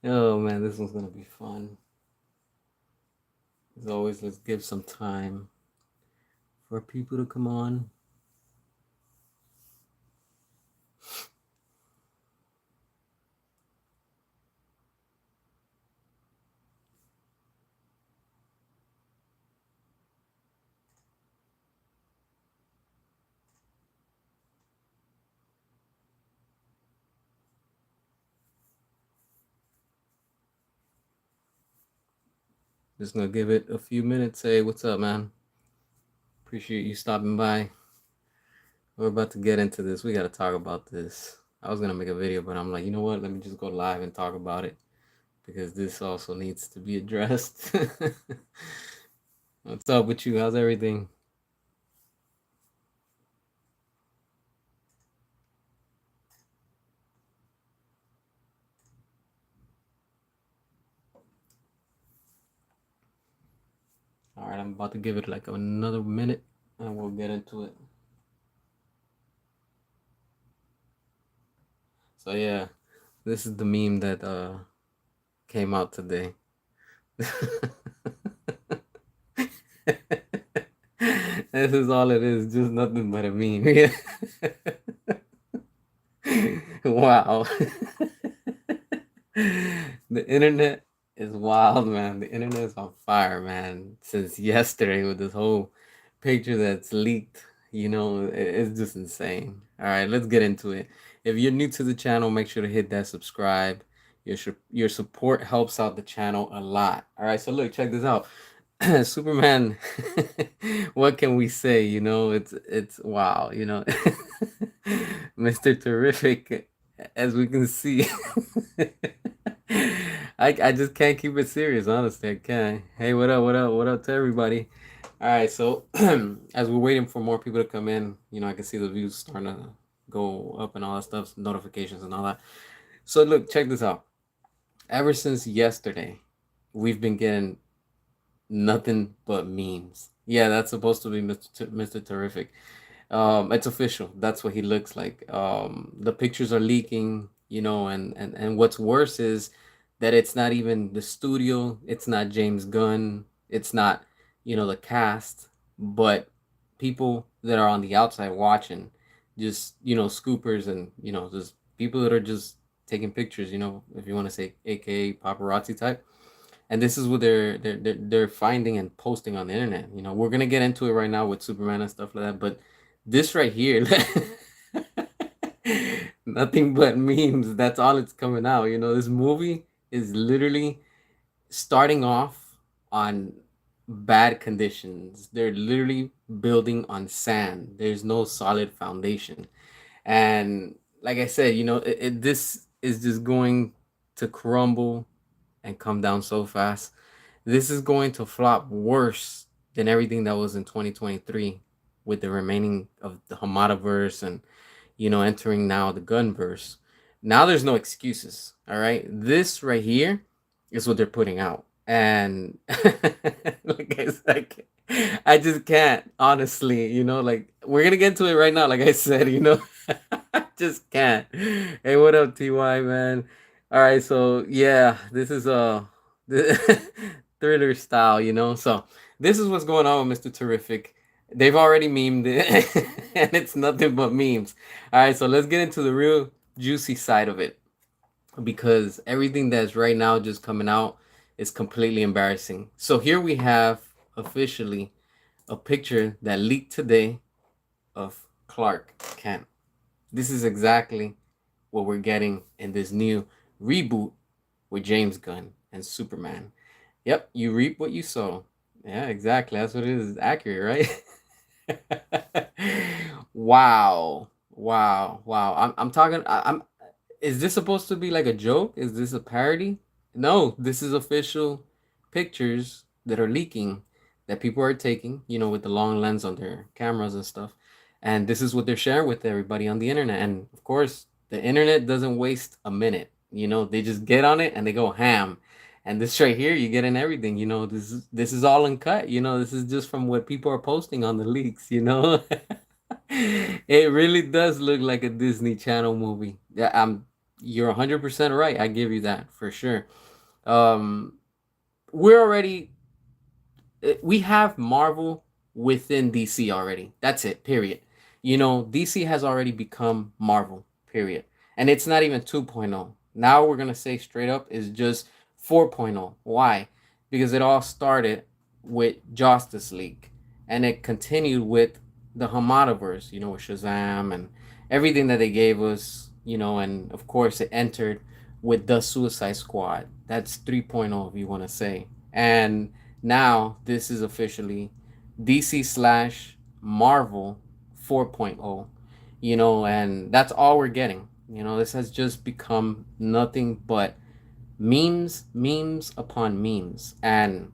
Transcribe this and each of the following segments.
Oh man, this one's gonna be fun. As always, let's give some time for people to come on. Just gonna give it a few minutes. Hey, what's up, man? Appreciate you stopping by. We're about to get into this. We gotta talk about this. I was gonna make a video, but I'm like, you know what? Let me just go live and talk about it because this also needs to be addressed. What's up with you? How's everything? All right, I'm about to give it like another minute and we'll get into it. So yeah, this is the meme that came out today. This is all it is, just nothing but a meme. Wow. The internet is wild, man. The internet is on fire, man. Since yesterday with this whole picture that's leaked, it's just insane. All right, let's get into it. If you're new to the channel, make sure to hit that subscribe. Your support helps out the channel a lot. All right, so look, check this out. Superman, what can we say? It's wow, Mr. Terrific, as we can see. I just can't keep it serious, honestly. I can't. Hey, what up, what up, what up to everybody? All right, so as we're waiting for more people to come in, I can see the views starting to go up and all that stuff, notifications and all that. So look, check this out. Ever since yesterday, we've been getting nothing but memes. Yeah, that's supposed to be Mr. Terrific. It's official. That's what he looks like. The pictures are leaking, and what's worse is that it's not even the studio. It's not James Gunn. It's not, the cast, but people that are on the outside watching, just scoopers and just people that are just taking pictures. If you want to say, AKA paparazzi type, and this is what they're finding and posting on the internet. We're gonna get into it right now with Superman and stuff like that, but this right here, nothing but memes. That's all it's coming out. This movie is literally starting off on bad conditions. They're literally building on sand. There's no solid foundation, and like I said, this is just going to crumble and come down so fast. This is going to flop worse than everything that was in 2023 with the remaining of the Hamada-verse and, entering now the Gunn-verse. Now there's no excuses. All right. This right here is what they're putting out. And like I said, I just can't, honestly, like we're going to get into it right now. Like I said, I just can't. Hey, what up, TY, man? All right. So, yeah, this is thriller style, So this is what's going on with Mr. Terrific. They've already memed it, and it's nothing but memes. All right, so let's get into the real juicy side of it because everything that's right now just coming out is completely embarrassing. So here we have officially a picture that leaked today of Clark Kent. This is exactly what we're getting in this new reboot with James Gunn and Superman. Yep, you reap what you sow. Yeah, exactly. That's what it is. It's accurate, right? Wow. Wow. Wow. I'm talking I'm is this supposed to be like a joke? Is this a parody? No, this is official pictures that are leaking that people are taking, with the long lens on their cameras and stuff. And this is what they're sharing with everybody on the internet. And of course, the internet doesn't waste a minute. They just get on it and they go ham. And this right here, you get in everything. This is all uncut. This is just from what people are posting on the leaks. It really does look like a Disney Channel movie. Yeah, you're 100% right. I give you that for sure. Um, we're already we have Marvel within DC already. That's it, period. DC has already become Marvel, period. And it's not even 2.0. Now we're going to say straight up is just 4.0. Why? Because it all started with Justice League and it continued with the Hamada-verse, with Shazam and everything that they gave us, and of course it entered with the Suicide Squad. That's 3.0 if you want to say. And now this is officially DC slash Marvel 4.0, and that's all we're getting. This has just become nothing but memes upon memes. And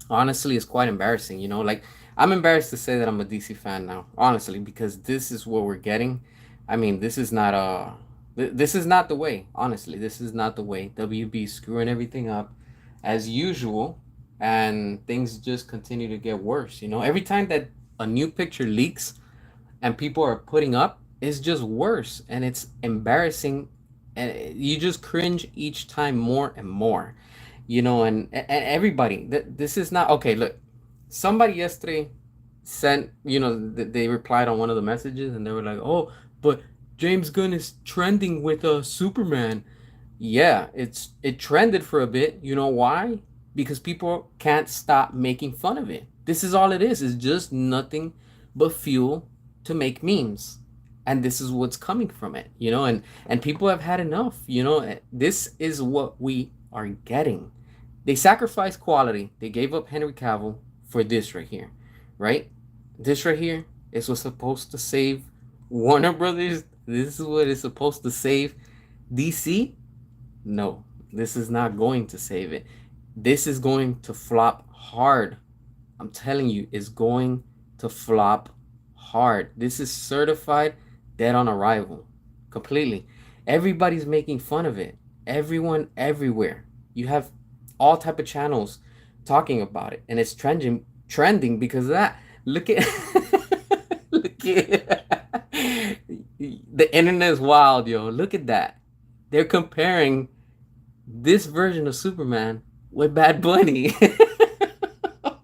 honestly, it's quite embarrassing. Like, I'm embarrassed to say that I'm a DC fan now, honestly, because this is what we're getting. I mean, this is not the way. Honestly, this is not the way. WB screwing everything up as usual, and things just continue to get worse. Every time that a new picture leaks and people are putting up, it's just worse and it's embarrassing, and you just cringe each time more and more. And everybody, this is not okay. Look, somebody yesterday sent, they replied on one of the messages and they were like, oh, but James Gunn is trending with a Superman. Yeah, it trended for a bit. You know why? Because people can't stop making fun of it. This is all it is. It's just nothing but fuel to make memes. And this is what's coming from it, and people have had enough. This is what we are getting. They sacrificed quality. They gave up Henry Cavill for this right here, right? This right here is what's supposed to save Warner Brothers. This is what is supposed to save DC. No, this is not going to save it. This is going to flop hard. I'm telling you, it's going to flop hard. This is certified dead on arrival. Completely. Everybody's making fun of it. Everyone everywhere. You have all type of channels talking about it, and it's trending because of that. Look at look at the internet is wild, yo. Look at that. They're comparing this version of Superman with Bad Bunny.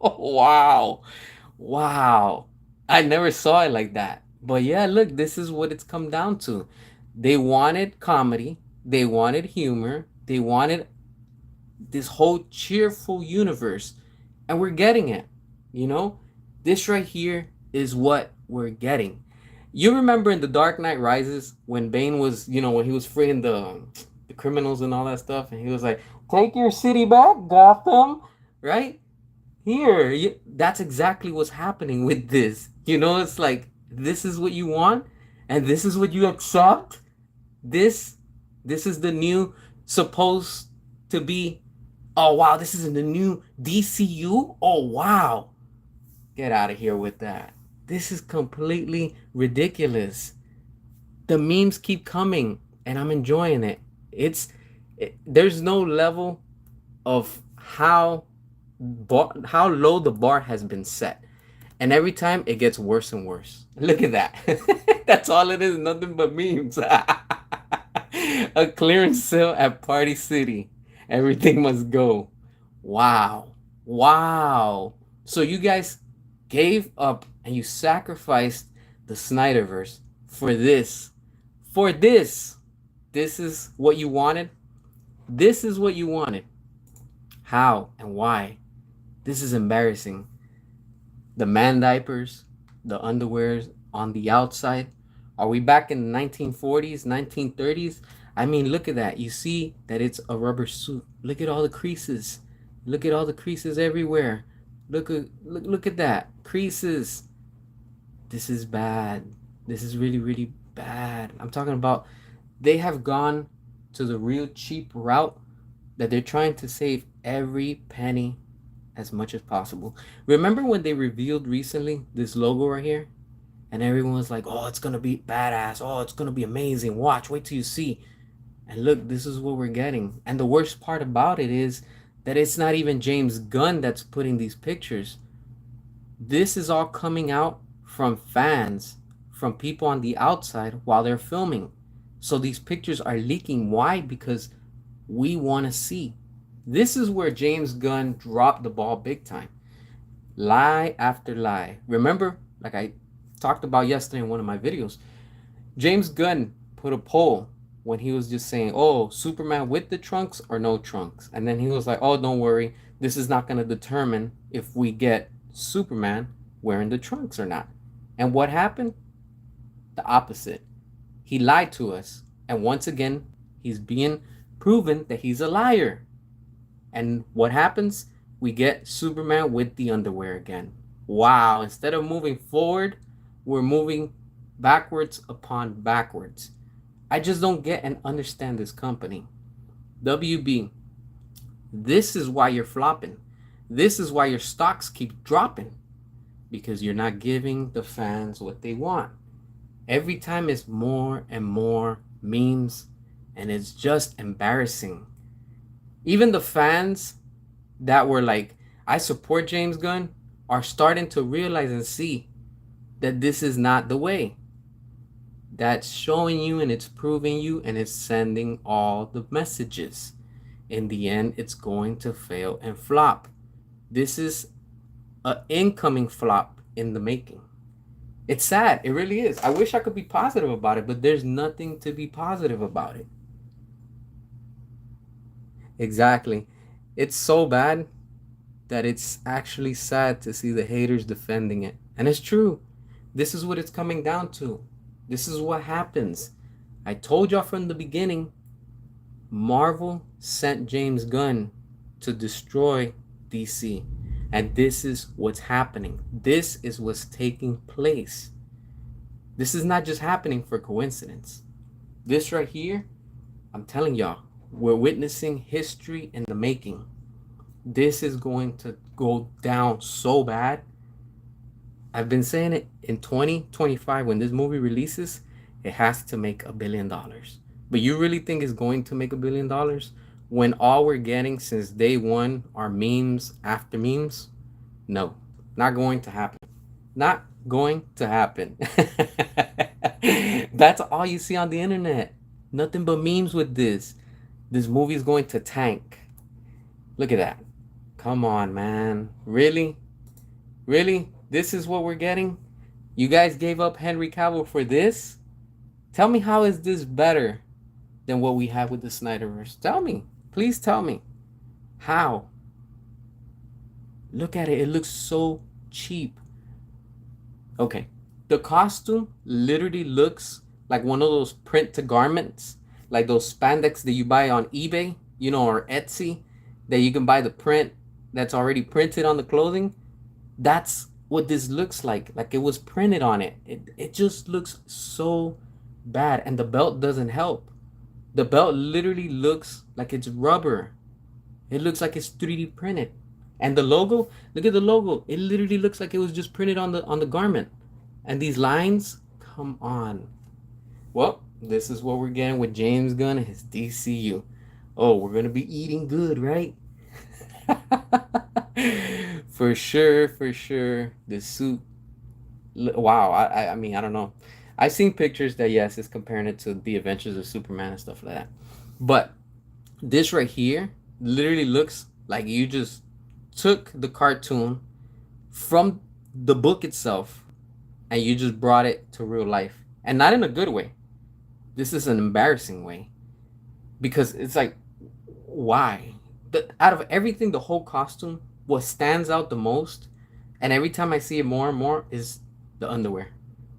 Wow. Wow. I never saw it like that. But yeah, look, this is what it's come down to. They wanted comedy, they wanted humor, they wanted this whole cheerful universe, and we're getting it. You know, this right here is what we're getting. You remember in The Dark Knight Rises when Bane was, when he was freeing the criminals and all that stuff, and he was like, "Take your city back, Gotham," right? Here, that's exactly what's happening with this. It's like this is what you want, and this is what you accept. This, this is the new supposed to be. Oh wow, this is the new DCU. Oh wow, get out of here with that. This is completely ridiculous. The memes keep coming, and I'm enjoying it. There's no level of how low the bar has been set, and every time it gets worse and worse. Look at that. That's all it is, nothing but memes. A clearance sale at Party City. Everything must go. Wow. Wow. So you guys gave up and you sacrificed the Snyder-verse for this. For this. This is what you wanted. This is what you wanted. How and why? This is embarrassing. The man diapers, the underwears on the outside. Are we back in the 1940s, 1930s? I mean, look at that. You see that it's a rubber suit. Look at all the creases. Look at all the creases everywhere. Look at that. Creases. This is bad. This is really, really bad. I'm talking about they have gone to the real cheap route that they're trying to save every penny as much as possible. Remember when they revealed recently this logo right here? And everyone was like, oh, it's going to be badass. Oh, it's going to be amazing. Watch, wait till you see. And look, this is what we're getting. And the worst part about it is that it's not even James Gunn that's putting these pictures. This is all coming out from fans, from people on the outside while they're filming. So these pictures are leaking. Why? Because we want to see. This is where James Gunn dropped the ball big time. Lie after lie. Remember, like I talked about yesterday in one of my videos, James Gunn put a poll when he was just saying, oh, Superman with the trunks or no trunks. And then he was like, oh, don't worry. This is not going to determine if we get Superman wearing the trunks or not. And what happened? The opposite. He lied to us. And once again, he's being proven that he's a liar. And what happens? We get Superman with the underwear again. Wow. Instead of moving forward, we're moving backwards upon backwards. I just don't get and understand this company. WB, this is why you're flopping. This is why your stocks keep dropping. Because you're not giving the fans what they want. Every time it's more and more memes, and it's just embarrassing. Even the fans that were like, I support James Gunn, are starting to realize and see that this is not the way. That's showing you and it's proving you and it's sending all the messages. In the end, it's going to fail and flop. This is an incoming flop in the making. It's sad. It really is. I wish I could be positive about it, but there's nothing to be positive about it. Exactly. It's so bad that it's actually sad to see the haters defending it. And it's true. This is what it's coming down to. This is what happens. I told y'all from the beginning, Marvel sent James Gunn to destroy DC. And this is what's happening. This is what's taking place. This is not just happening for coincidence. This right here, I'm telling y'all, we're witnessing history in the making. This is going to go down so bad. I've been saying it, in 2025, when this movie releases, it has to make $1 billion. But you really think it's going to make $1 billion when all we're getting since day one are memes after memes? No, not going to happen. Not going to happen. That's all you see on the internet. Nothing but memes with this. This movie is going to tank. Look at that. Come on, man. Really? Really? This is what we're getting? You guys gave up Henry Cavill for this? Tell me, how is this better than what we have with the Snyder-verse? Tell me. Please tell me. How? Look at it. It looks so cheap. Okay. The costume literally looks like one of those print to garments, like those spandex that you buy on eBay, you know, or Etsy, that you can buy the print that's already printed on the clothing. That's what this looks like it was printed on it. It just looks so bad. And the belt doesn't help. The belt literally looks like it's rubber. It looks like it's 3D printed. And the logo, look at the logo. It literally looks like it was just printed on the garment. And these lines, come on. Well, this is what we're getting with James Gunn and his DCU. Oh, we're gonna be eating good, right? For sure, for sure. The suit. Wow. I mean, I don't know. I've seen pictures that, yes, it's comparing it to the Adventures of Superman and stuff like that. But this right here literally looks like you just took the cartoon from the book itself and you just brought it to real life. And not in a good way. This is an embarrassing way. Because it's like, why? Out of everything, the whole costume, what stands out the most, and every time I see it more and more, is the underwear.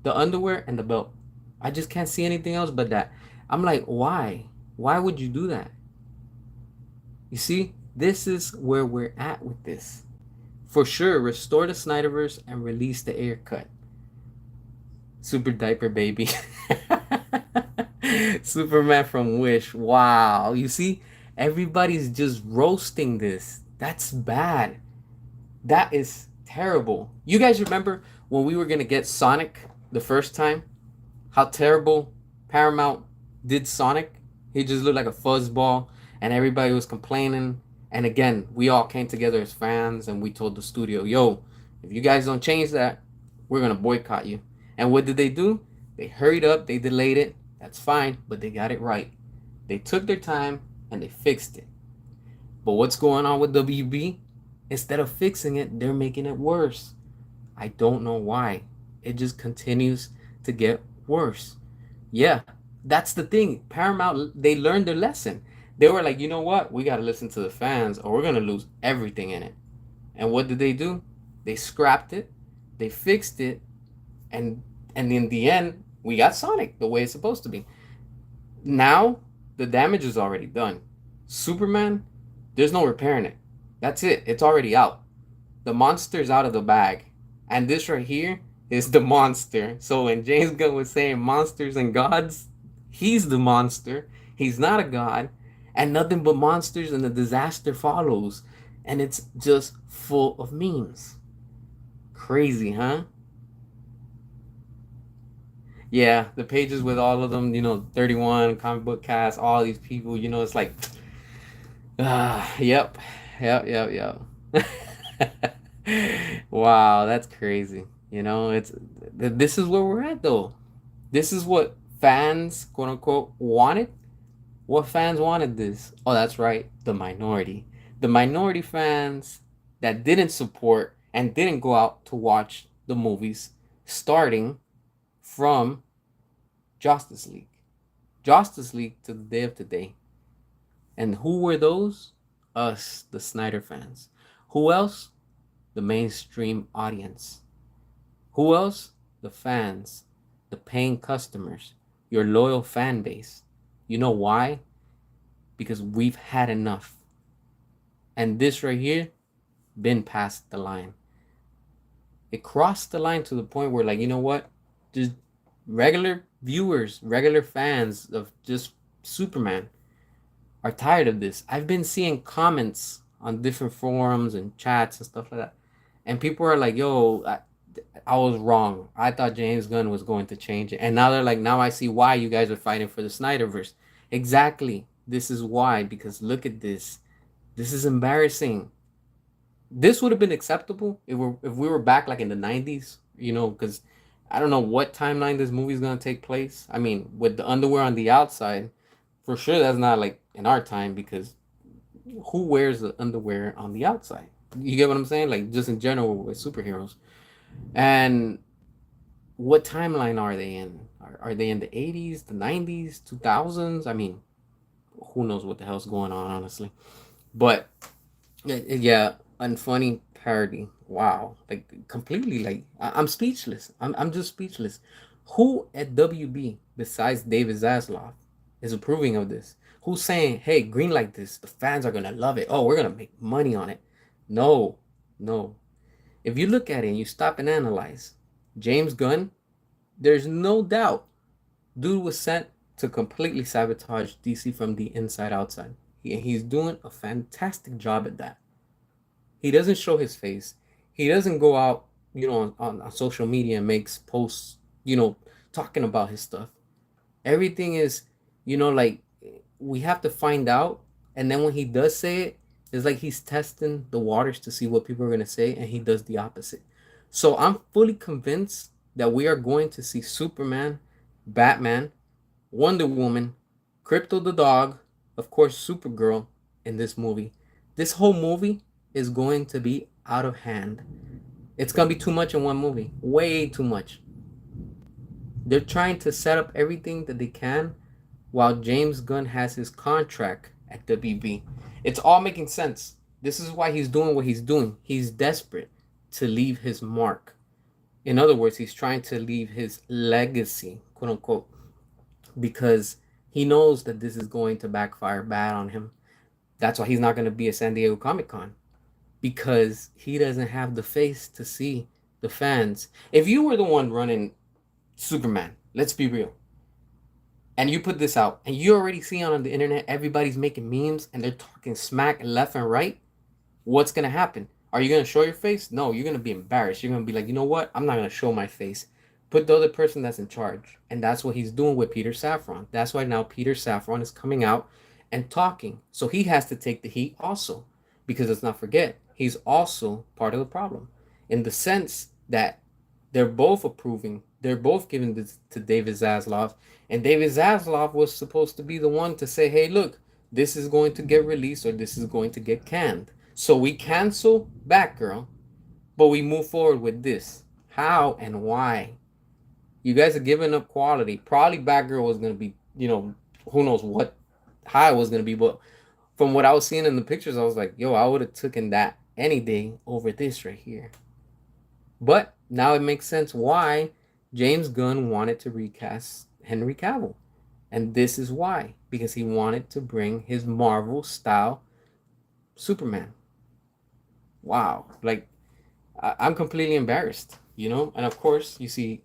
The underwear and the belt. I just can't see anything else but that. I'm like, why? Why would you do that? You see, this is where we're at with this. For sure, restore the Snyder-verse and release the Air cut. Super diaper baby. Superman from Wish. Wow. You see, everybody's just roasting this. That's bad. That is terrible. You guys remember when we were going to get Sonic the first time? How terrible Paramount did Sonic? He just looked like a fuzzball, and everybody was complaining. And again, we all came together as fans, and we told the studio, "Yo, if you guys don't change that, we're gonna boycott you." And what did they do? They hurried up, they delayed it. That's fine, but they got it right. They took their time and they fixed it. But what's going on with WB? Instead of fixing it, they're making it worse. I don't know why. It just continues to get worse. Yeah, that's the thing. Paramount, they learned their lesson. They were like, you know what? We got to listen to the fans or we're going to lose everything in it. And what did they do? They scrapped it, they fixed it, and in the end, we got Sonic the way it's supposed to be. Now, the damage is already done. Superman, there's no repairing it. That's it. It's already out. The monster's out of the bag. And this right here is the monster. So when James Gunn was saying monsters and gods, he's the monster. He's not a god. And nothing but monsters and the disaster follows. And it's just full of memes. Crazy, huh? Yeah, the pages with all of them, 31 comic book cast, all these people, it's like, yep, yep. Wow, that's crazy. This is where we're at though. This is what fans, quote unquote, wanted. What fans wanted this? Oh, that's right, the minority. The minority fans that didn't support and didn't go out to watch the movies starting from Justice League. Justice League to the day of today. And who were those? Us, the Snyder fans. Who else? The mainstream audience. Who else? The fans, the paying customers, your loyal fan base. You know why? Because we've had enough. And this right here, been past the line. It crossed the line to the point where, like, you know what? Just regular viewers, regular fans of just Superman are tired of this. I've been seeing comments on different forums and chats and stuff like that. And people are like, yo, I was wrong. I thought James Gunn was going to change it. And now they're like, now I see why you guys are fighting for the Snyder-verse. Exactly. This is why. Because look at this. This is embarrassing. This would have been acceptable if we were back like in the 90s, because I don't know what timeline this movie is going to take place. I mean, with the underwear on the outside, for sure that's not like in our time because who wears the underwear on the outside? You get what I'm saying? Like just in general with superheroes. And what timeline are they in? Are they in the 80s, the 90s, 2000s? I mean, who knows what the hell's going on, honestly. But yeah, unfunny parody. Wow, like completely. Like I'm speechless. I'm just speechless. Who at WB besides David Zaslav is approving of this? Who's saying, "Hey, green like this, the fans are gonna love it. Oh, we're gonna make money on it." No, no. If you look at it and you stop and analyze, James Gunn, there's no doubt, dude was sent to completely sabotage DC from the inside outside. He's doing a fantastic job at that. He doesn't show his face. He doesn't go out, on social media and makes posts, talking about his stuff. Everything is, like we have to find out. And then when he does say it, it's like he's testing the waters to see what people are going to say. And he does the opposite. So I'm fully convinced that we are going to see Superman, Batman, Wonder Woman, Crypto the dog, of course, Supergirl in this movie. This whole movie is going to be out of hand. It's going to be too much in one movie. Way too much. They're trying to set up everything that they can while James Gunn has his contract at WB. It's all making sense. This is why he's doing what he's doing. He's desperate to leave his mark. In other words, he's trying to leave his legacy, quote unquote, because he knows that this is going to backfire bad on him. That's why he's not going to be at San Diego Comic Con, because he doesn't have the face to see the fans. If you were the one running Superman, let's be real. and you put this out, and you already see on the internet everybody's making memes and they're talking smack left and right, what's gonna happen? Are you gonna show your face? No, you're gonna be embarrassed. You're gonna be like, you know what? I'm not gonna show my face. Put the other person that's in charge. And that's what he's doing with Peter Safran. That's why now Peter Safran is coming out and talking. So he has to take the heat also. Because let's not forget, he's also part of the problem. In the sense that they're both approving, they're both giving this to David Zaslav. And David Zaslav was supposed to be the one to say, hey, look, this is going to get released or this is going to get canned. So we cancel Batgirl, but we move forward with this. How and why? You guys are giving up quality. Probably Batgirl was gonna be, who knows what how it was gonna be, but from what I was seeing in the pictures, I was like, yo, I would have taken that any day over this right here. But now it makes sense why James Gunn wanted to recast Henry Cavill. And this is why. Because he wanted to bring his Marvel style Superman. Wow. Like, I'm completely embarrassed, And of course, you see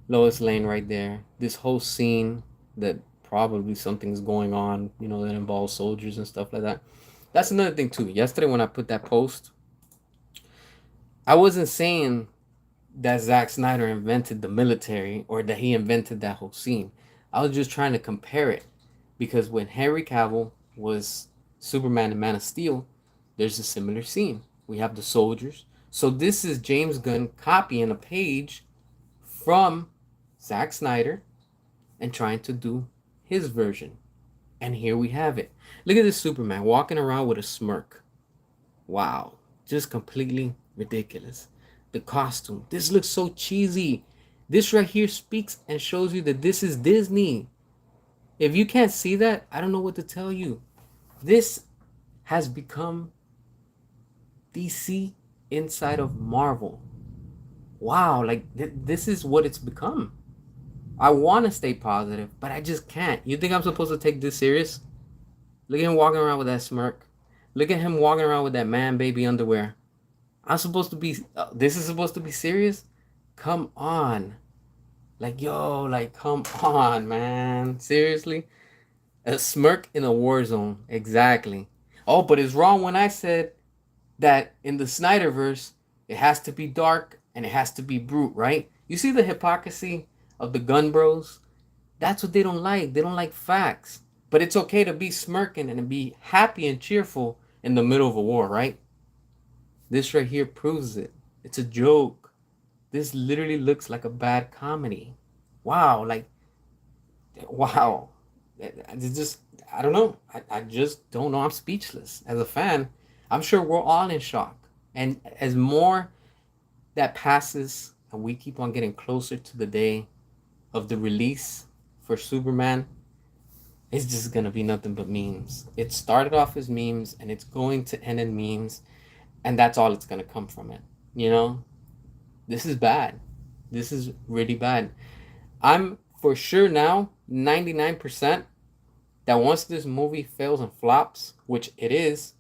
Lois Lane right there. This whole scene that probably something's going on, that involves soldiers and stuff like that. That's another thing too. Yesterday when I put that post, I wasn't saying that Zack Snyder invented the military or that he invented that whole scene. I was just trying to compare it because when Henry Cavill was Superman and Man of Steel, there's a similar scene. We have the soldiers. So this is James Gunn copying a page from Zack Snyder and trying to do his version. And here we have it. Look at this Superman walking around with a smirk. Wow. Just completely ridiculous. The costume. This looks so cheesy. This right here speaks and shows you that this is Disney. If you can't see that, I don't know what to tell you. This has become DC inside of Marvel. Wow, like this is what it's become. I want to stay positive, but I just can't. You think I'm supposed to take this serious? Look at him walking around with that smirk. Look at him walking around with that man baby underwear. I'm supposed to be. This is supposed to be serious? Come on. Like, yo, like, come on, man. Seriously? A smirk in a war zone. Exactly. Oh, but it's wrong when I said that in the Snyder-verse, it has to be dark and it has to be brute, right? You see the hypocrisy of the Gunn bros? That's what they don't like. They don't like facts. But it's okay to be smirking and to be happy and cheerful in the middle of a war, right? This right here proves it. It's a joke. This literally looks like a bad comedy. Wow, like, wow. It's just, I don't know. I just don't know. I'm speechless. As a fan, I'm sure we're all in shock. And as more that passes and we keep on getting closer to the day of the release for Superman, it's just going to be nothing but memes. It started off as memes and it's going to end in memes. And that's all it's going to come from it. This is bad. This is really bad. I'm for sure now 99% that once this movie fails and flops, which it is,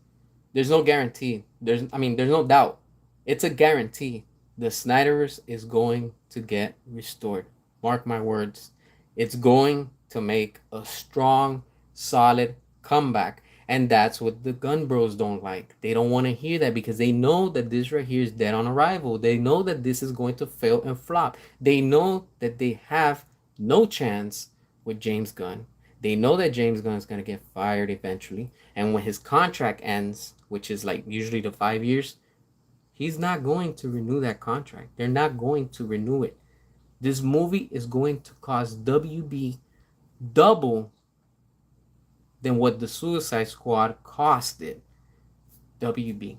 there's no guarantee. There's no doubt. It's a guarantee. The Snyderverse is going to get restored. Mark my words. It's going to make a strong, solid comeback. And that's what the Gun Bros don't like. They don't want to hear that because they know that this right here is dead on arrival. They know that this is going to fail and flop. They know that they have no chance with James Gunn. They know that James Gunn is going to get fired eventually. And when his contract ends, which is like usually the 5 years, he's not going to renew that contract. They're not going to renew it. This movie is going to cost WB double than what the Suicide Squad costed WB.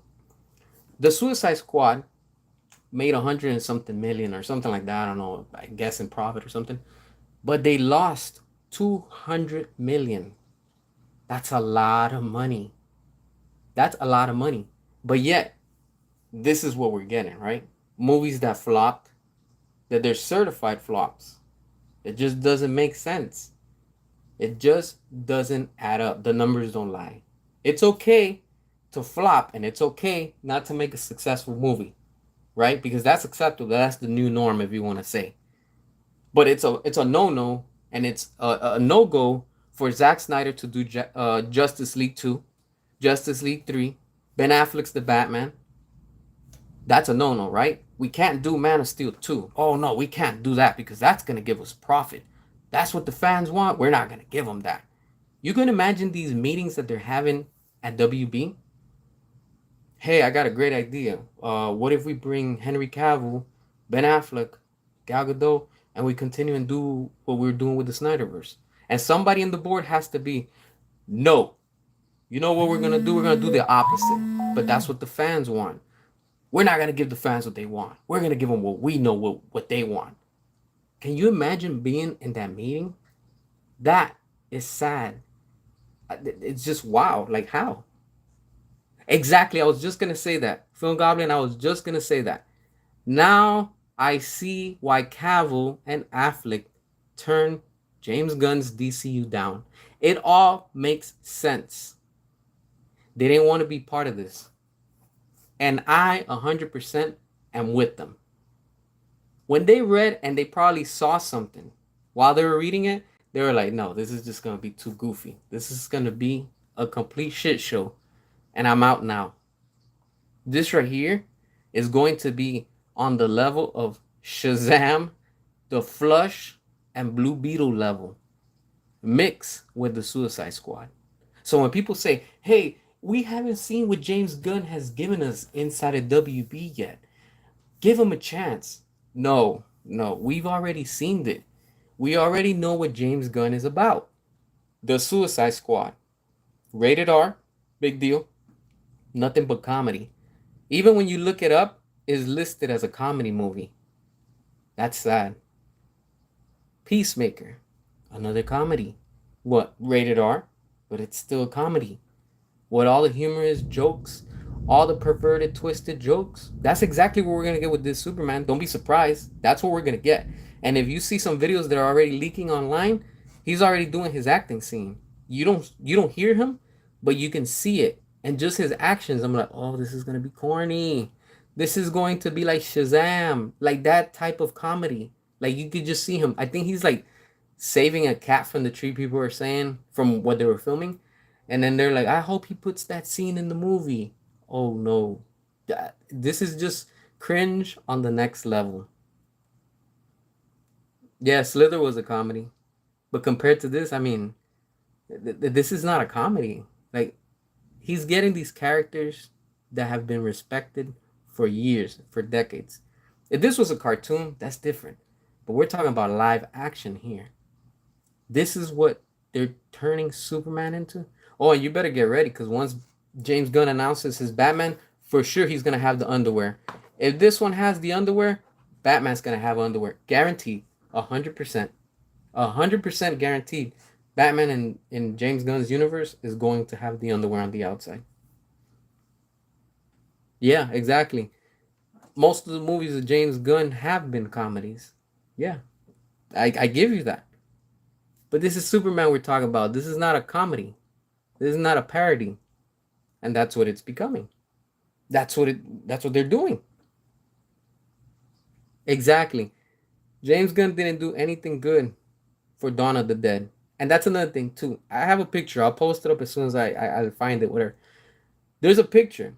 The Suicide Squad made 100 and something million or something like that. I don't know, I guess in profit or something. But they lost 200 million. That's a lot of money. That's a lot of money. But yet, this is what we're getting, right? Movies that flopped, that they're certified flops. It just doesn't make sense. It just doesn't add up. The numbers don't lie. It's okay to flop and it's okay not to make a successful movie, right? Because that's acceptable. That's the new norm if you want to say. But it's a no-no and it's a no go for Zack Snyder to do Justice League 2, Justice League 3, Ben Affleck's The Batman. That's a no no, right? We can't do Man of Steel 2. Oh no, we can't do that because that's going to give us profit. That's what the fans want. We're not going to give them that. You can imagine these meetings that they're having at WB. Hey, I got a great idea. What if we bring Henry Cavill, Ben Affleck, Gal Gadot, and we continue and do what we are doing with the Snyder-verse? And somebody in the board has to be, no. You know what we're gonna do? We're gonna do the opposite. But that's what the fans want. We're not gonna give the fans what they want. We're gonna give them what we know what they want. Can you imagine being in that meeting? That is sad. It's just wow. Like how? Exactly. I was just gonna say that. Film Goblin, I was just gonna say that. Now I see why Cavill and Affleck turned James Gunn's DCU down. It all makes sense. They didn't want to be part of this. And I 100% am with them. When they read and they probably saw something while they were reading it, they were like, no, this is just going to be too goofy. This is going to be a complete shit show. And I'm out now. This right here is going to be on the level of Shazam, The Flush, and Blue Beetle level. Mix with the Suicide Squad. So when people say, hey, we haven't seen what James Gunn has given us inside of WB yet, give him a chance. No, we've already seen it. We already know what James Gunn is about. The Suicide Squad. Rated R, big deal. Nothing but comedy. Even when you look it up, it's listed as a comedy movie. That's sad. Peacemaker, another comedy. What? Rated R, but it's still a comedy. What all the humorous jokes, all the perverted, twisted jokes. That's exactly what we're gonna get with this Superman. Don't be surprised. That's what we're gonna get. And if you see some videos that are already leaking online, he's already doing his acting scene. You don't hear him, but you can see it. And just his actions, I'm like, oh, this is gonna be corny. This is going to be like Shazam, like that type of comedy. Like you could just see him. I think he's like saving a cat from the tree. People are saying from what they were filming, and then they're like, I hope he puts that scene in the movie. Oh no, this is just cringe on the next level. Yeah, Slither was a comedy, but compared to this, I mean, this is not a comedy. Like he's getting these characters that have been respected for years, for decades. If this was a cartoon, that's different. But we're talking about live action here. This is what they're turning Superman into. Oh, and you better get ready because once James Gunn announces his Batman, for sure he's gonna have the underwear. If this one has the underwear, Batman's gonna have underwear, guaranteed, 100%, 100% guaranteed. Batman in James Gunn's universe is going to have the underwear on the outside. Yeah, exactly. Most of the movies of James Gunn have been comedies. Yeah, I give you that. But this is Superman we're talking about. This is not a comedy. This is not a parody. And that's what it's becoming. That's what they're doing. Exactly. James Gunn didn't do anything good for Dawn of the Dead. And that's another thing too. I have a picture. I'll post it up as soon as I find it, whatever. There's a picture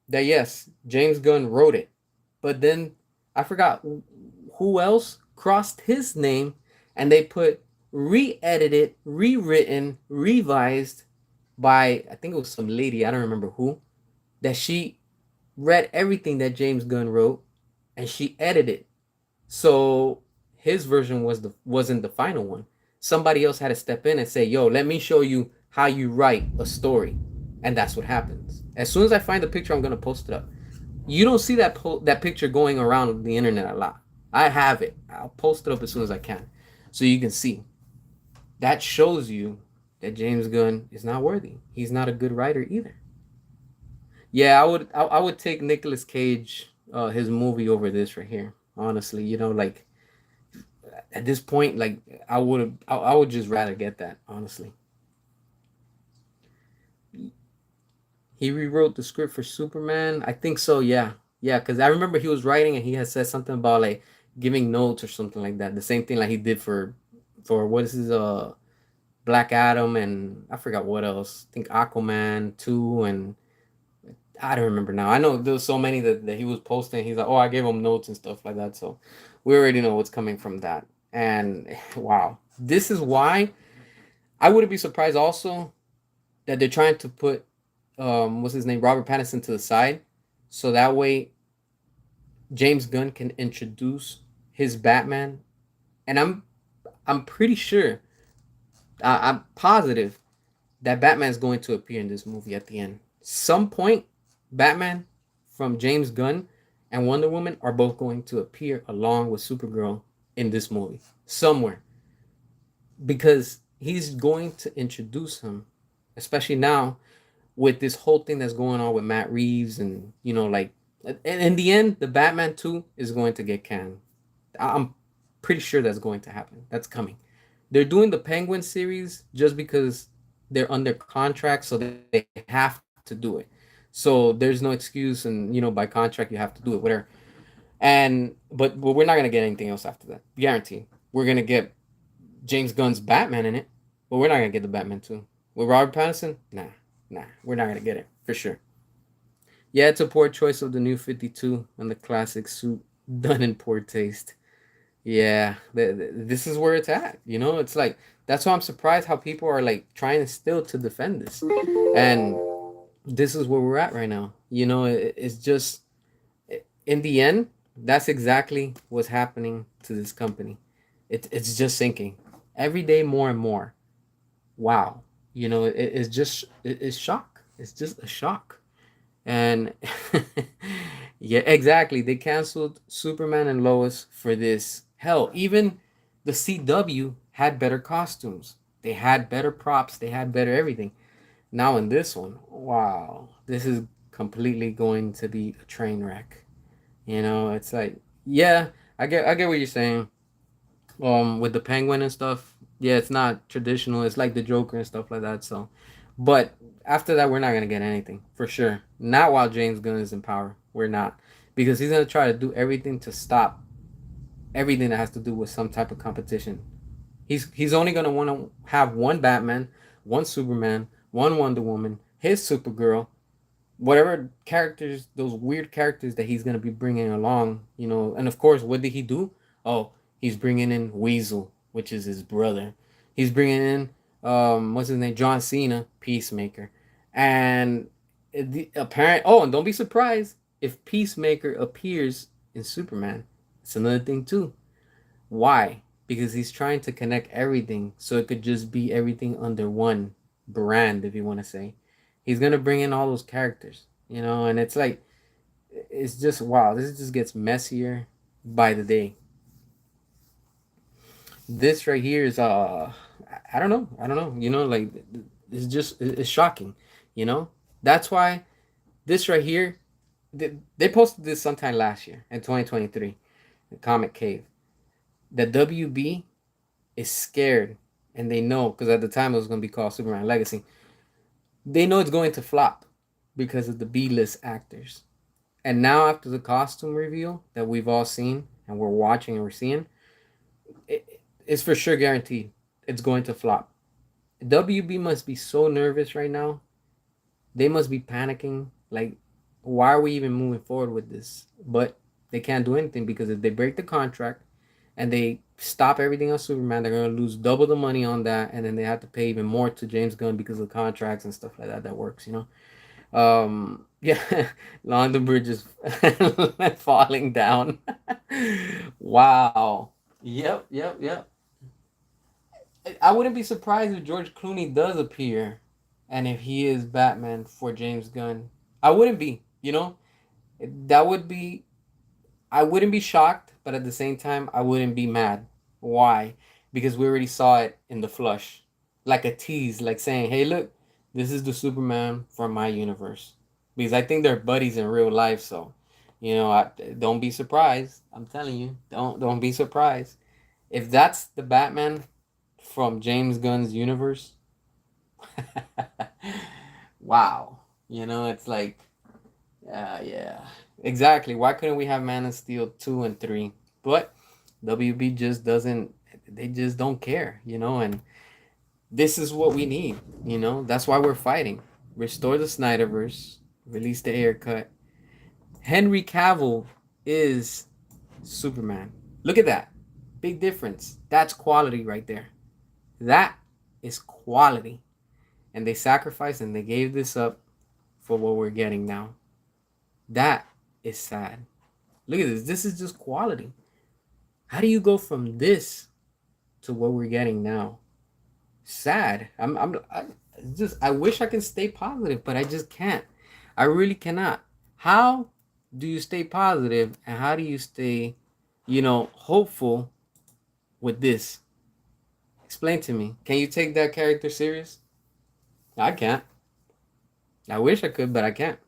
that yes, James Gunn wrote it. But then I forgot who else crossed his name and they put re-edited, rewritten, revised by I think it was some lady, I don't remember who, that she read everything that James Gunn wrote and she edited. So his version wasn't the final one. Somebody else had to step in and say, "Yo, let me show you how you write a story." And that's what happens. As soon as I find the picture, I'm gonna post it up. You don't see that picture going around the internet a lot. I have it. I'll post it up as soon as I can, so you can see. That shows you that James Gunn is not worthy. He's not a good writer either. Yeah, I would take Nicolas Cage, his movie over this right here. Honestly, like at this point, like I would just rather get that. Honestly, he rewrote the script for Superman. I think so. Yeah, yeah. Because I remember he was writing and he had said something about like giving notes or something like that. The same thing like he did for what is his Black Adam, and I forgot what else. I think Aquaman 2, and I don't remember now. I know there was so many that he was posting. He's like, oh, I gave him notes and stuff like that. So we already know what's coming from that. And wow, this is why I wouldn't be surprised also that they're trying to put what's his name, Robert Pattinson, to the side, so that way James Gunn can introduce his Batman. And I'm pretty sure, I'm positive that Batman is going to appear in this movie at the end. Some point, Batman from James Gunn and Wonder Woman are both going to appear along with Supergirl in this movie somewhere, because he's going to introduce him, especially now with this whole thing that's going on with Matt Reeves, and like, and in the end, the Batman 2 is going to get canned. I'm pretty sure that's going to happen. That's coming. They're doing the Penguin series just because they're under contract, so they have to do it. So there's no excuse, and by contract you have to do it, whatever. And but we're not gonna get anything else after that. Guaranteed. We're gonna get James Gunn's Batman in it, but we're not gonna get the Batman 2. With Robert Pattinson, nah, we're not gonna get it for sure. Yeah, it's a poor choice of the new 52 and the classic suit done in poor taste. Yeah, this is where it's at. It's like, that's why I'm surprised how people are like trying to still to defend this, and this is where we're at right now. It's just, in the end, that's exactly what's happening to this company. It's just sinking every day more and more. Wow, it's just it's shock. It's just a shock. And yeah, exactly. They canceled Superman and Lois for this. Hell, even the CW had better costumes. They had better props. They had better everything. Now in this one, wow, this is completely going to be a train wreck. It's like, yeah, I get what you're saying. With the Penguin and stuff, yeah, it's not traditional. It's like the Joker and stuff like that. So, but after that, we're not gonna get anything for sure. Not while James Gunn is in power. We're not, because he's gonna try to do everything to stop everything that has to do with some type of competition. He's only gonna want to have one Batman, one Superman, one Wonder Woman, his Supergirl, whatever characters, those weird characters that he's gonna be bringing along. And of course, what did he do? Oh, he's bringing in Weasel, which is his brother. He's bringing in what's his name, John Cena, Peacemaker, and the apparent. Oh, and don't be surprised if Peacemaker appears in Superman. It's another thing too. Why? Because he's trying to connect everything so it could just be everything under one brand, if you want to say. He's gonna bring in all those characters, and it's like, it's just wow. This just gets messier by the day. This right here is I don't know. I don't know. Like, it's just, it's shocking. You know, that's why this right here, they posted this sometime last year in 2023, the Comic Cave. The WB is scared, and they know, because at the time it was going to be called Superman Legacy. They know it's going to flop because of the B-list actors. And now, after the costume reveal that we've all seen and we're watching and we're seeing, it's for sure guaranteed it's going to flop. WB must be so nervous right now. They must be panicking. Like, why are we even moving forward with this? But they can't do anything, because if they break the contract and they stop everything on Superman, they're going to lose double the money on that. And then they have to pay even more to James Gunn because of contracts and stuff like that. That works. Yeah, London Bridge is falling down. Wow. Yep. I wouldn't be surprised if George Clooney does appear, and if he is Batman for James Gunn. I wouldn't be. That would be. I wouldn't be shocked, but at the same time, I wouldn't be mad. Why? Because we already saw it in the flush, like a tease, like saying, "Hey, look, this is the Superman from my universe." Because I think they're buddies in real life, so don't be surprised. I'm telling you, don't be surprised if that's the Batman from James Gunn's universe. Wow. It's like, yeah, exactly. Why couldn't we have Man of Steel 2 and 3? But WB just doesn't. they just don't care, you know, and this is what we need, you know. That's why we're fighting. Restore the Snyder-verse, release the air cut. Henry Cavill is Superman. Look at that. Big difference. That's quality right there. That is quality. And they sacrificed and they gave this up for what we're getting now. That is sad. Look at this. This is just quality. How do you go from this to what we're getting now? Sad. I wish I could stay positive, but I just can't. I really cannot. How do you stay positive and how do you stay, hopeful with this? Explain to me. Can you take that character serious? I can't. I wish I could, but I can't.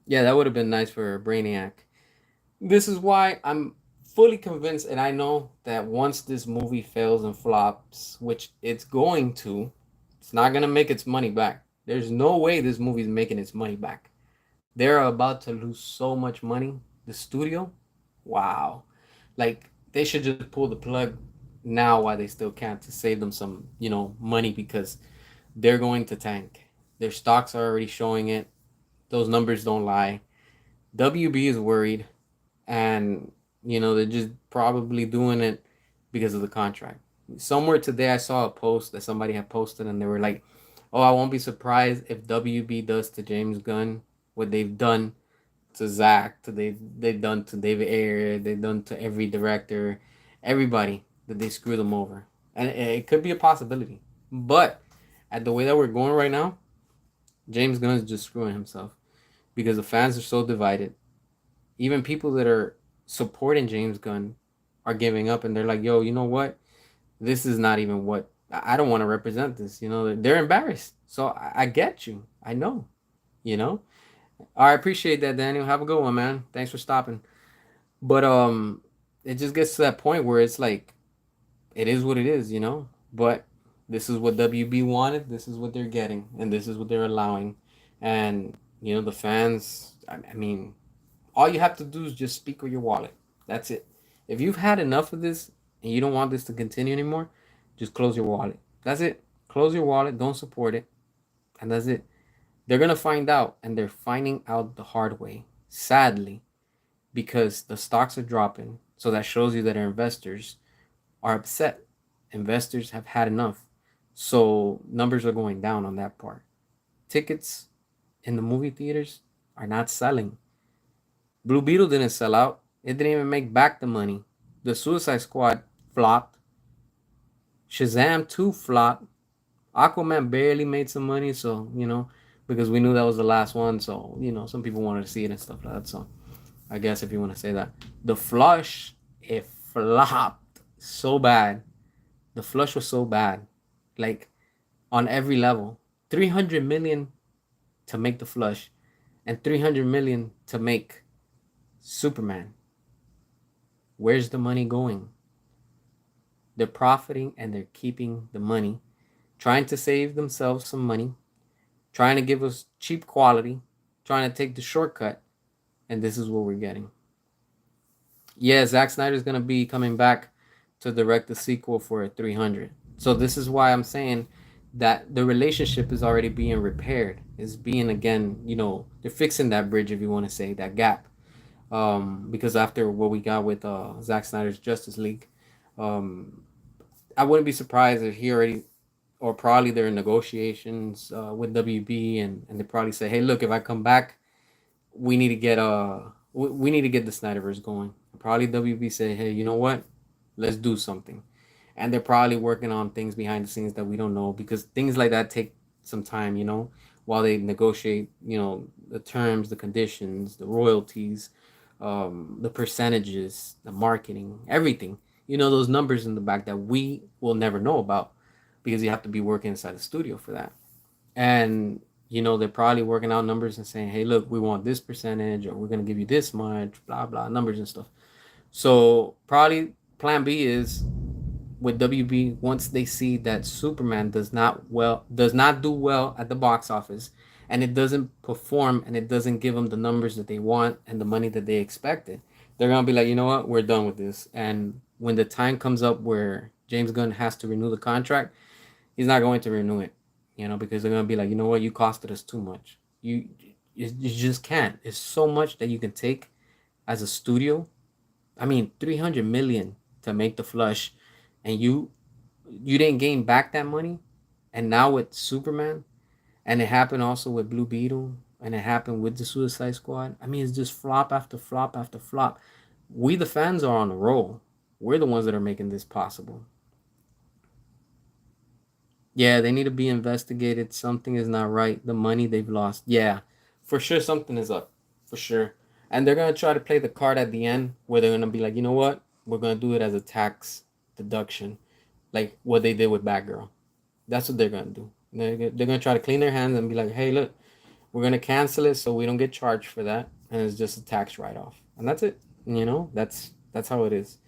Yeah, that would have been nice for Brainiac. This is why I'm fully convinced, and I know that once this movie fails and flops, which it's going to, it's not gonna make its money back. There's no way this movie's making its money back. They're about to lose so much money. The studio, wow, like they should just pull the plug now while they still can to save them some, money because they're going to tank. Their stocks are already showing it. Those numbers don't lie. WB is worried, and they're just probably doing it because of the contract. Somewhere today I saw a post that somebody had posted and they were like, "Oh, I won't be surprised if WB does to James Gunn what they've done to Zach, they've done to David Ayer, they've done to every director, everybody that they screw them over." And it could be a possibility. But at the way that we're going right now, James Gunn is just screwing himself because the fans are so divided. Even people that are supporting James Gunn are giving up and they're like, "Yo, you know what? This is not even what I don't want to represent this." They're embarrassed. So I get you. I know. You know. I appreciate that, Daniel. Have a good one, man. Thanks for stopping. But it just gets to that point where it's like, it is what it is. But this is what WB wanted. This is what they're getting, and this is what they're allowing. And the fans. I mean, all you have to do is just speak with your wallet. That's it. If you've had enough of this and you don't want this to continue anymore, just close your wallet. That's it. Close your wallet. Don't support it, and that's it. They're gonna find out, and they're finding out the hard way. Sadly, because the stocks are dropping, so that shows you that our investors are upset. Investors have had enough, so numbers are going down on that part. Tickets in the movie theaters are not selling. Blue Beetle didn't sell out. It didn't even make back the money. The Suicide Squad flopped. Shazam 2 flopped. Aquaman barely made some money, so, because we knew that was the last one, so, some people wanted to see it and stuff like that, so I guess if you want to say that. The Flush, it flopped so bad. The Flush was so bad. Like, on every level. 300 million to make The Flush and 300 million to make Superman. Where's the money going? They're profiting and they're keeping the money, trying to save themselves some money, trying to give us cheap quality, trying to take the shortcut, and this is what we're getting. Yeah, Zack Snyder's going to be coming back to direct the sequel for 300. So this is why I'm saying that the relationship is already being repaired. It's being, again, they're fixing that bridge, if you want to say, that gap. Because after what we got with Zack Snyder's Justice League, I wouldn't be surprised if he already, or probably they're in negotiations with WB, and they probably say, "Hey, look, if I come back, we need to get we need to get the Snyderverse going." Probably WB say, "Hey, you know what? Let's do something," and they're probably working on things behind the scenes that we don't know, because things like that take some time, while they negotiate, the terms, the conditions, the royalties, the percentages, the marketing, everything. Those numbers in the back that we will never know about, because you have to be working inside the studio for that. And they're probably working out numbers and saying, "Hey, look, we want this percentage, or we're going to give you this much, blah blah," numbers and stuff. So probably plan B is with WB, once they see that Superman does not do well at the box office, and it doesn't perform, and it doesn't give them the numbers that they want and the money that they expected, They're gonna be like, you know what, we're done with this. And when the time comes up where James Gunn has to renew the contract, he's not going to renew it. Because they're gonna be like, you know what, you costed us too much. You just can't. It's so much that you can take as a studio. I mean, 300 million to make the Flush, and you didn't gain back that money. And now with Superman, and it happened also with Blue Beetle, and it happened with the Suicide Squad. I mean, it's just flop after flop after flop. We, the fans, are on the roll. We're the ones that are making this possible. Yeah, they need to be investigated. Something is not right. The money they've lost. Yeah, for sure, something is up. For sure. And they're going to try to play the card at the end where they're going to be like, you know what? We're going to do it as a tax deduction, like what they did with Batgirl. That's what they're going to do. They're going to try to clean their hands and be like, hey, look, we're going to cancel it so we don't get charged for that. And it's just a tax write off. And that's it. That's how it is.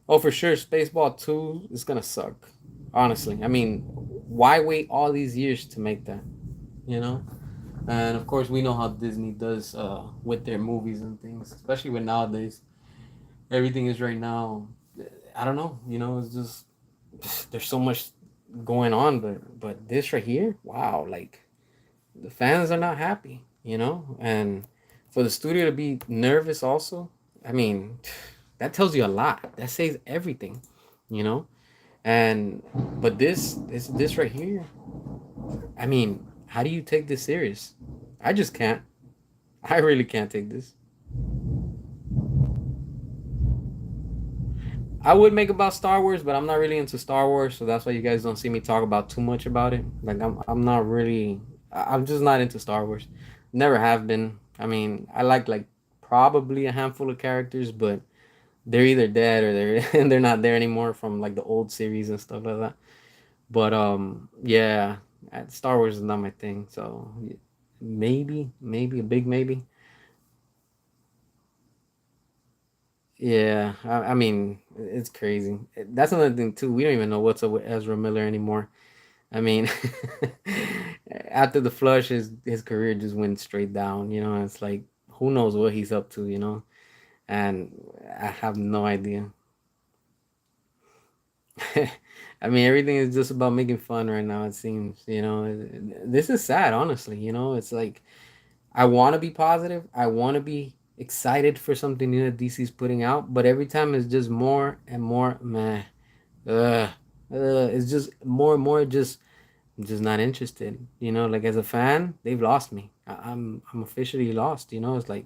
Oh, for sure, Spaceball 2 is gonna suck. Honestly, I mean, why wait all these years to make that? You know, and of course, we know how Disney does with their movies and things, especially with nowadays. Everything is right now. I don't know. It's just there's so much going on, but this right here, wow! Like the fans are not happy. And for the studio to be nervous, also, I mean, that tells you a lot. That says everything. You know and but this right here, I mean, how do you take this serious? I just can't. I really can't take this. I would make about Star Wars, but I'm not really into Star Wars, so that's why you guys don't see me talk about too much about it. Like I'm not really. I'm just not into Star Wars. Never have been. I mean, I like probably a handful of characters, but they're either dead or they're not there anymore from like the old series and stuff like that. But yeah, Star Wars is not my thing. So maybe a big maybe. Yeah, I mean, it's crazy. That's another thing too. We don't even know what's up with Ezra Miller anymore. I mean, after the flush, his career just went straight down. It's like who knows what he's up to. And I have no idea. I mean, everything is just about making fun right now. It seems. This is sad, honestly. It's like I want to be positive. I want to be excited for something new that DC's putting out, but every time it's just more and more meh. Ugh. It's just more and more. I'm just not interested. Like as a fan, they've lost me. I'm officially lost. It's like,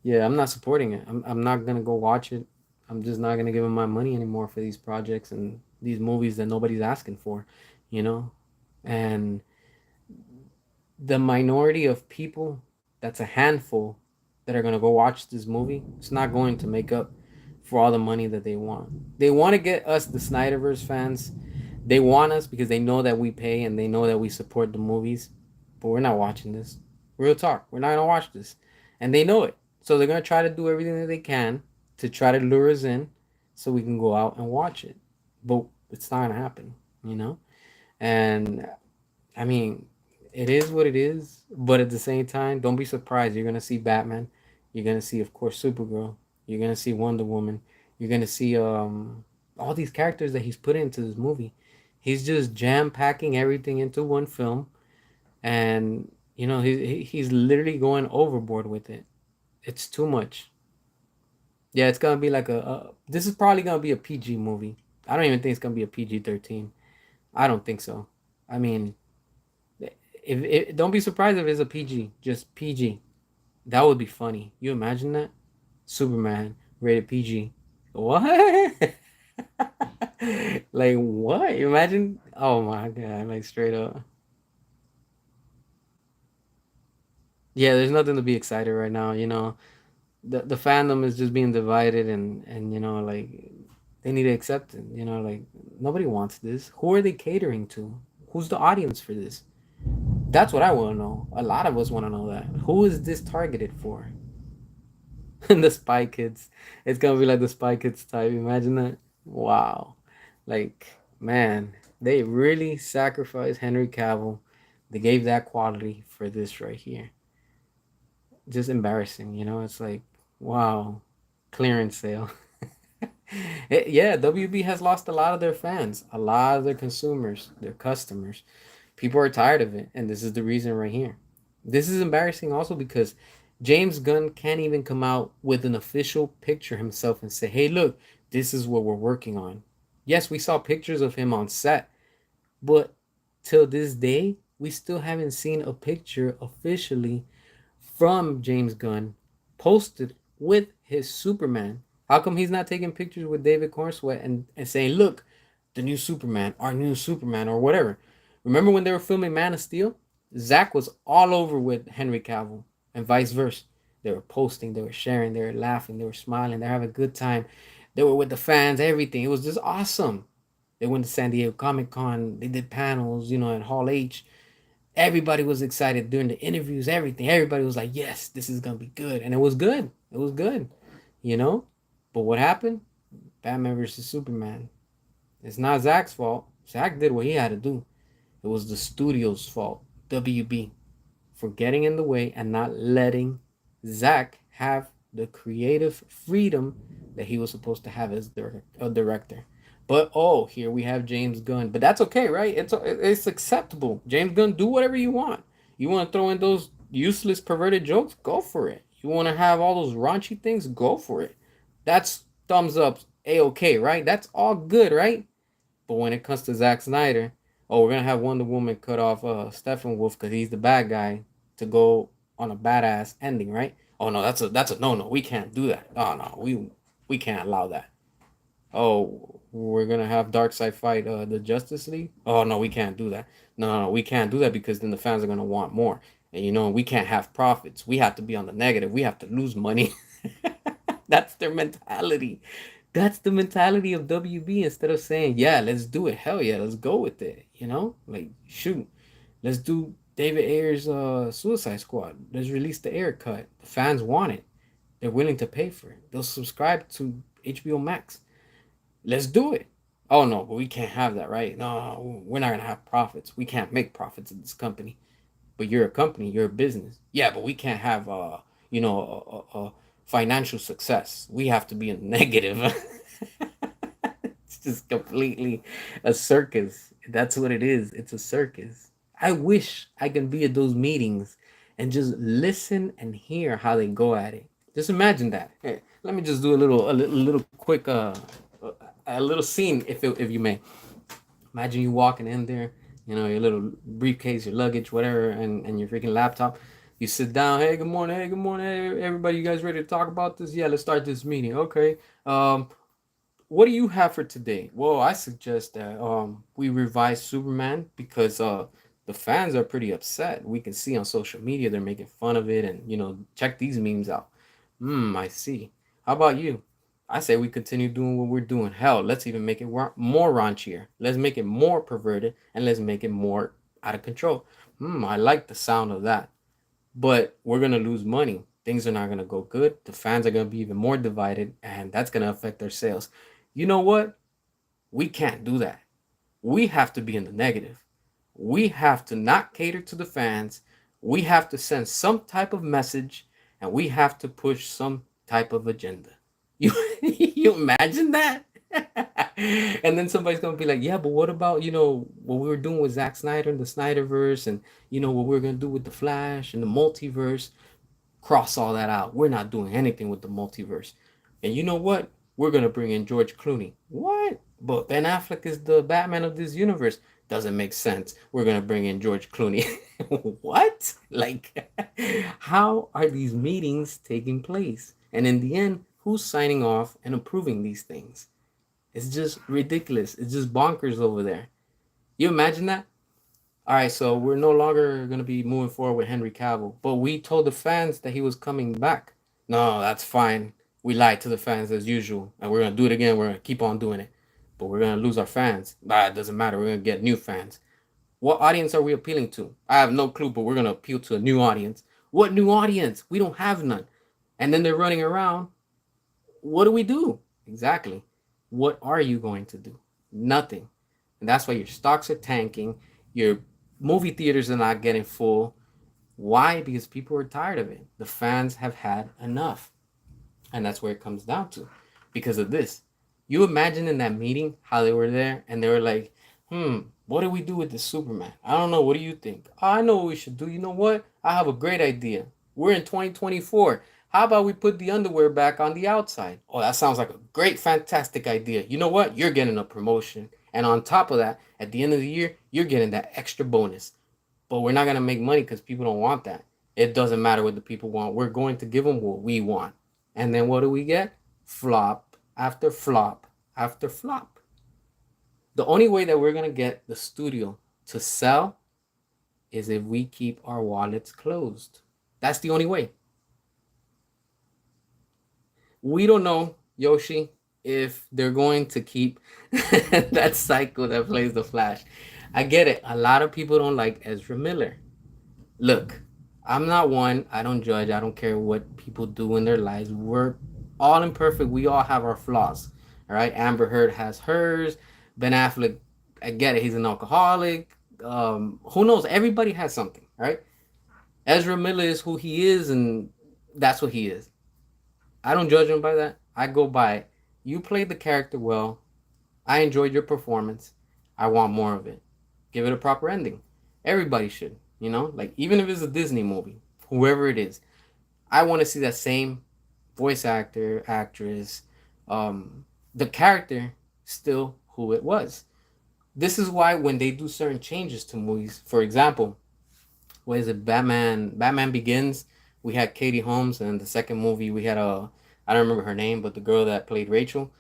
yeah, I'm not supporting it. I'm not gonna go watch it. I'm just not gonna give them my money anymore for these projects and these movies that nobody's asking for. You know, and the minority of people, that's a handful, that are going to go watch this movie, it's not going to make up for all the money that they want. They want to get us, the Snyder-verse fans. They want us because they know that we pay and they know that we support the movies, but we're not watching this. Real talk, we're not going to watch this. And they know it. So they're going to try to do everything that they can to try to lure us in so we can go out and watch it. But it's not going to happen, you know? And I mean, it is what it is, but at the same time, don't be surprised. You're gonna see Batman. You're gonna see, of course, Supergirl. You're gonna see Wonder Woman. You're gonna see all these characters that he's put into this movie. He's just jam packing everything into one film, and he's literally going overboard with it. It's too much. Yeah, it's gonna be like this is probably gonna be a PG movie. I don't even think it's gonna be a PG-13. I don't think so. I mean, if don't be surprised if it's a PG, just PG. That would be funny. You imagine that? Superman rated PG. What? Like what? Imagine. Oh my god! Like straight up. Yeah, there's nothing to be excited right now. The fandom is just being divided, and like they need to accept it. Like nobody wants this. Who are they catering to? Who's the audience for this? That's what I want to know. A lot of us want to know that. Who is this targeted for? The Spy Kids. It's gonna be like the Spy Kids type. Imagine that. Wow. Like, man, they really sacrificed Henry Cavill. They gave that quality for this right here. Just embarrassing. It's like, wow. Clearance sale. Yeah, WB has lost a lot of their fans, a lot of their consumers, their customers. People are tired of it, and this is the reason right here. This is embarrassing also because James Gunn can't even come out with an official picture himself and say, "Hey, look, this is what we're working on." Yes, we saw pictures of him on set, but till this day, we still haven't seen a picture officially from James Gunn posted with his Superman. How come he's not taking pictures with David Cornsweet and saying, "Look, the new Superman, our new Superman," or whatever? Remember when they were filming Man of Steel? Zach was all over with Henry Cavill and vice versa. They were posting, they were sharing, they were laughing, they were smiling, they were having a good time. They were with the fans, everything. It was just awesome. They went to San Diego Comic Con. They did panels, at Hall H. Everybody was excited during the interviews, everything. Everybody was like, yes, this is gonna be good. And it was good. It was good, you know? But what happened? Batman versus Superman. It's not Zach's fault. Zach did what he had to do. It was the studio's fault. WB for getting in the way and not letting Zach have the creative freedom that he was supposed to have as a director. But oh, here we have James Gunn. But that's okay, right? It's acceptable. James Gunn, do whatever you want. You want to throw in those useless perverted jokes? Go for it. You want to have all those raunchy things? Go for it. That's thumbs up, a okay, right? That's all good, right? But when it comes to Zack Snyder, oh, we're gonna have Wonder Woman cut off Steppenwolf because he's the bad guy to go on a badass ending, right? Oh no, that's a no no. We can't do that. Oh no, we can't allow that. Oh, we're gonna have Darkseid fight the Justice League. Oh no, we can't do that. No, we can't do that because then the fans are gonna want more. And we can't have profits. We have to be on the negative. We have to lose money. That's their mentality. That's the mentality of WB instead of saying, yeah, let's do it. Hell yeah, let's go with it. Like shoot. Let's do David Ayer's Suicide Squad. Let's release the Ayer cut. The fans want it. They're willing to pay for it. They'll subscribe to HBO Max. Let's do it. Oh no, but we can't have that, right? No, we're not gonna have profits. We can't make profits in this company. But you're a company, you're a business. Yeah, but we can't have a financial success. We have to be in negative. It's just completely a circus. That's what it is. It's a circus. I wish I can be at those meetings and just listen and hear how they go at it. Just imagine that. Hey, let me just do a little quick a little scene if you may. Imagine you walking in there, your little briefcase, your luggage, whatever, and your freaking laptop. You sit down. Hey, good morning. Hey, good morning. Hey, everybody. You guys ready to talk about this? Yeah, let's start this meeting. Okay. What do you have for today? Well, I suggest that we revise Superman because the fans are pretty upset. We can see on social media they're making fun of it, and check these memes out. I see. How about you? I say we continue doing what we're doing. Hell, let's even make it more raunchier. Let's make it more perverted, and let's make it more out of control. I like the sound of that. But we're gonna lose money. Things are not gonna go good. The fans are gonna be even more divided, and that's gonna affect their sales. You know what? We can't do that. We have to be in the negative. We have to not cater to the fans. We have to send some type of message, and we have to push some type of agenda. You you imagine that? And then somebody's gonna be like, yeah, but what about what we were doing with Zack Snyder and the Snyder-verse, and what we're gonna do with the Flash and the multiverse? Cross all that out. We're not doing anything with the multiverse. And you know what? We're gonna bring in George Clooney. What? But Ben Affleck is the Batman of this universe. Doesn't make sense. We're gonna bring in George Clooney. What? Like, how are these meetings taking place? And in the end, who's signing off and approving these things? It's just ridiculous. It's just bonkers over there. You imagine that? All right, so we're no longer going to be moving forward with Henry Cavill, but we told the fans that he was coming back. No, that's fine. We lied to the fans as usual, and we're going to do it again. We're going to keep on doing it, but we're going to lose our fans. It doesn't matter. We're going to get new fans. What audience are we appealing to? I have no clue, but we're going to appeal to a new audience. What new audience? We don't have none. And then they're running around. What do we do? Exactly. What are you going to do? Nothing. And that's why your stocks are tanking. Your movie theaters are not getting full. Why? Because people are tired of it. The fans have had enough. And that's where it comes down to because of this. You imagine in that meeting how they were there and they were like, what do we do with this Superman? I don't know. What do you think? Oh, I know what we should do. You know what? I have a great idea. We're in 2024. How about we put the underwear back on the outside? Oh, that sounds like a great, fantastic idea. You know what? You're getting a promotion. And on top of that, at the end of the year, you're getting that extra bonus. But we're not going to make money because people don't want that. It doesn't matter what the people want. We're going to give them what we want. And then what do we get? Flop after flop after flop. The only way that we're going to get the studio to sell is if we keep our wallets closed. That's the only way. We don't know, Yoshi, if they're going to keep that cycle that plays the Flash. I get it. A lot of people don't like Ezra Miller. Look, I'm not one. I don't judge. I don't care what people do in their lives. We're all imperfect. We all have our flaws. All right. Amber Heard has hers. Ben Affleck, I get it. He's an alcoholic. Who knows? Everybody has something. Right. Ezra Miller is who he is, and that's what he is. I don't judge him by that. I go by you played the character well. I enjoyed your performance. I want more of it. Give it a proper ending. Everybody should, like even if it's a Disney movie, whoever it is, I want to see that same voice actor, actress, the character still who it was. This is why when they do certain changes to movies, for example, what is it, Batman Begins, we had Katie Holmes, and the second movie we had I don't remember her name, but the girl that played Rachel.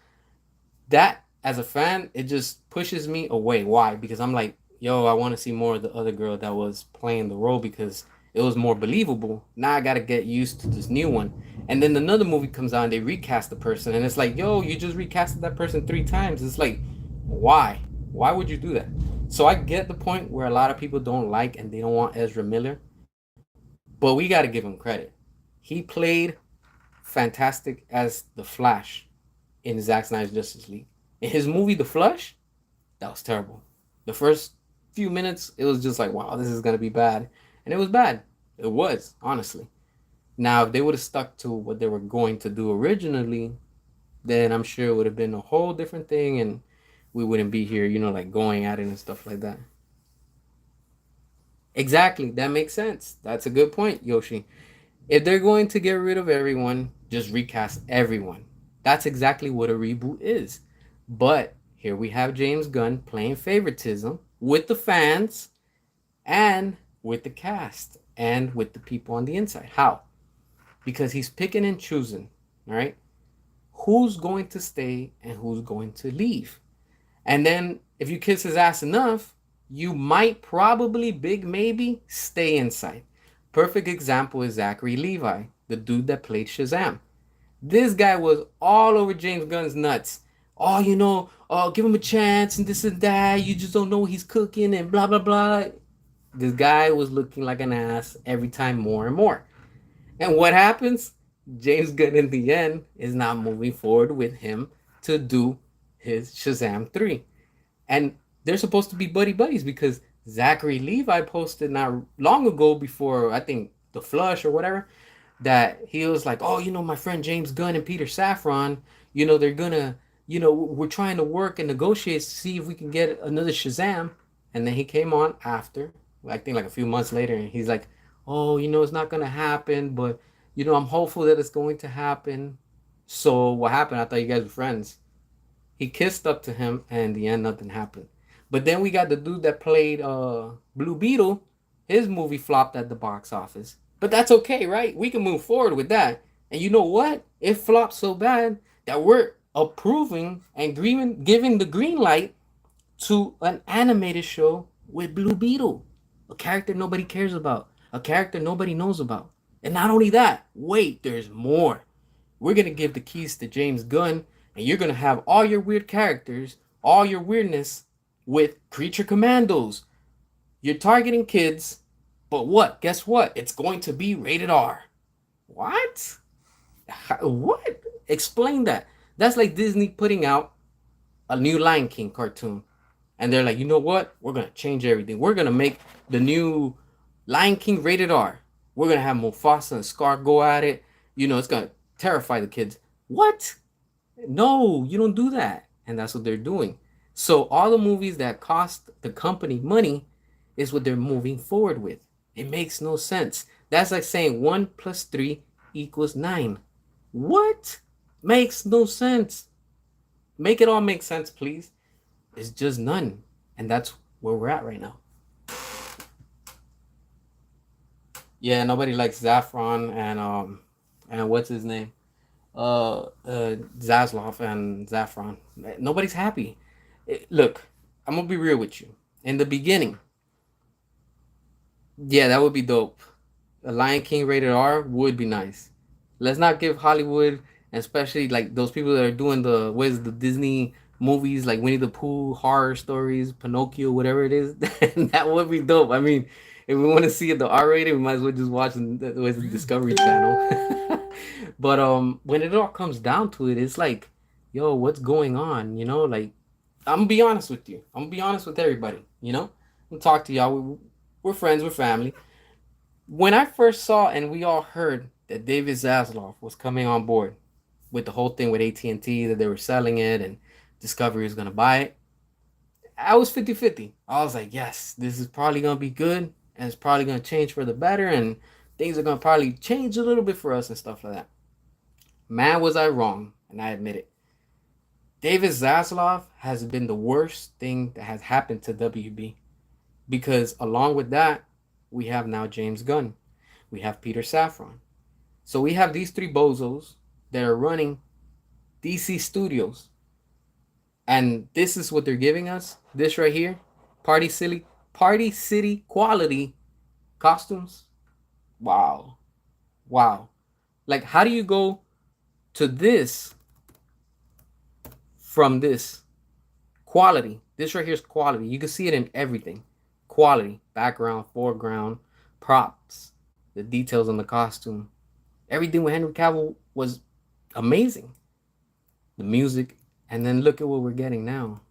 That as a fan, it just pushes me away. Why? Because I'm like, yo, I want to see more of the other girl that was playing the role because it was more believable. Now I gotta get used to this new one. And then another movie comes on, they recast the person, and it's like, yo, you just recasted that person 3 times. It's like, why? Why would you do that? So I get the point where a lot of people don't like and they don't want Ezra Miller, but we got to give him credit. He played fantastic as the Flash in Zack Snyder's Justice League. In his movie The Flash, that was terrible. The first few minutes, it was just like, wow, this is gonna be bad, and it was bad. It was honestly. Now, if they would have stuck to what they were going to do originally, then I'm sure it would have been a whole different thing, and we wouldn't be here, like going at it and stuff like that. Exactly, that makes sense. That's a good point, Yoshi. If they're going to get rid of everyone, just recast everyone. That's exactly what a reboot is. But here we have James Gunn playing favoritism with the fans and with the cast and with the people on the inside. How? Because he's picking and choosing, all right? Who's going to stay and who's going to leave. And then if you kiss his ass enough, you might probably, big maybe, stay inside. Perfect example is Zachary Levi, the dude that played Shazam. This guy was all over James Gunn's nuts. Oh, give him a chance and this and that. You just don't know what he's cooking and blah, blah, blah. This guy was looking like an ass every time more and more. And what happens? James Gunn in the end is not moving forward with him to do his Shazam 3. And they're supposed to be buddy buddies because Zachary Levi posted not long ago before, I think, The Flush or whatever, that he was like, oh, my friend James Gunn and Peter Safran, they're gonna, we're trying to work and negotiate to see if we can get another Shazam. And then he came on after, I think like a few months later, and he's like, oh, it's not gonna happen, but I'm hopeful that it's going to happen. So what happened? I thought you guys were friends. He kissed up to him, and in the end, nothing happened. But then we got the dude that played Blue Beetle. His movie flopped at the box office. But that's okay, right? We can move forward with that. And you know what? It flopped so bad that we're approving and giving the green light to an animated show with Blue Beetle. A character nobody cares about. A character nobody knows about. And not only that, wait, there's more. We're going to give the keys to James Gunn, and you're going to have all your weird characters, all your weirdness with Creature Commandos. You're targeting kids, but what? Guess what? It's going to be rated R. What? What? Explain that. That's like Disney putting out a new Lion King cartoon. And they're like, you know what? We're going to change everything. We're going to make the new Lion King rated R. We're going to have Mufasa and Scar go at it. It's going to terrify the kids. What? No, you don't do that. And that's what they're doing. So all the movies that cost the company money is what they're moving forward with. It makes no sense. That's like saying 1 plus 3 equals 9. What? Makes no sense. Make it all make sense, please. It's just none. And that's where we're at right now. Yeah, nobody likes Zaffron and what's his name? Zaslav and Zaffron. Nobody's happy. Look, I'm gonna be real with you. In the beginning, yeah, that would be dope. A Lion King rated R would be nice. Let's not give Hollywood, and especially like those people that are doing the Disney movies like Winnie the Pooh, horror stories, Pinocchio, whatever it is. That would be dope. I mean, if we want to see it the R rated, we might as well just watch the Discovery Channel. But when it all comes down to it, it's like, yo, what's going on? You know, like I'm gonna be honest with you. I'm gonna be honest with everybody. You know, I'm talk to y'all. We're friends. We're family. When I first saw and we all heard that David Zaslav was coming on board with the whole thing with AT&T, that they were selling it and Discovery was going to buy it, I was 50-50. I was like, yes, this is probably going to be good and it's probably going to change for the better and things are going to probably change a little bit for us and stuff like that. Man, was I wrong, and I admit it. David Zaslav has been the worst thing that has happened to WB because along with that, we have now James Gunn. We have Peter Safran. So we have these three bozos that are running DC Studios. And this is what they're giving us. This right here. Party City quality costumes. Wow. Wow. Like, how do you go to this from this? Quality. This right here is quality. You can see it in everything. Quality. Background, foreground, props, the details on the costume. Everything with Henry Cavill was amazing. The music. And then look at what we're getting now.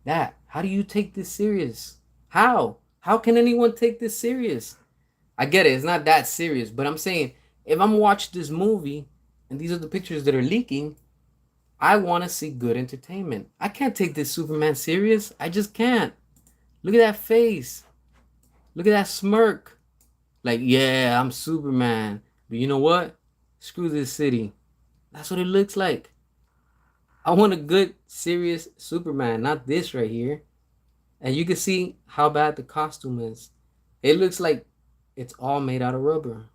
That. How do you take this serious? How? How can anyone take this serious? I get it. It's not that serious. But I'm saying, if I'm watching this movie and these are the pictures that are leaking, I want to see good entertainment. I can't take this Superman serious. I just can't. Look at that face. Look at that smirk. Like, yeah, I'm Superman. But you know what? Screw this city. That's what it looks like. I want a good, serious Superman, not this right here. And you can see how bad the costume is. It looks like it's all made out of rubber.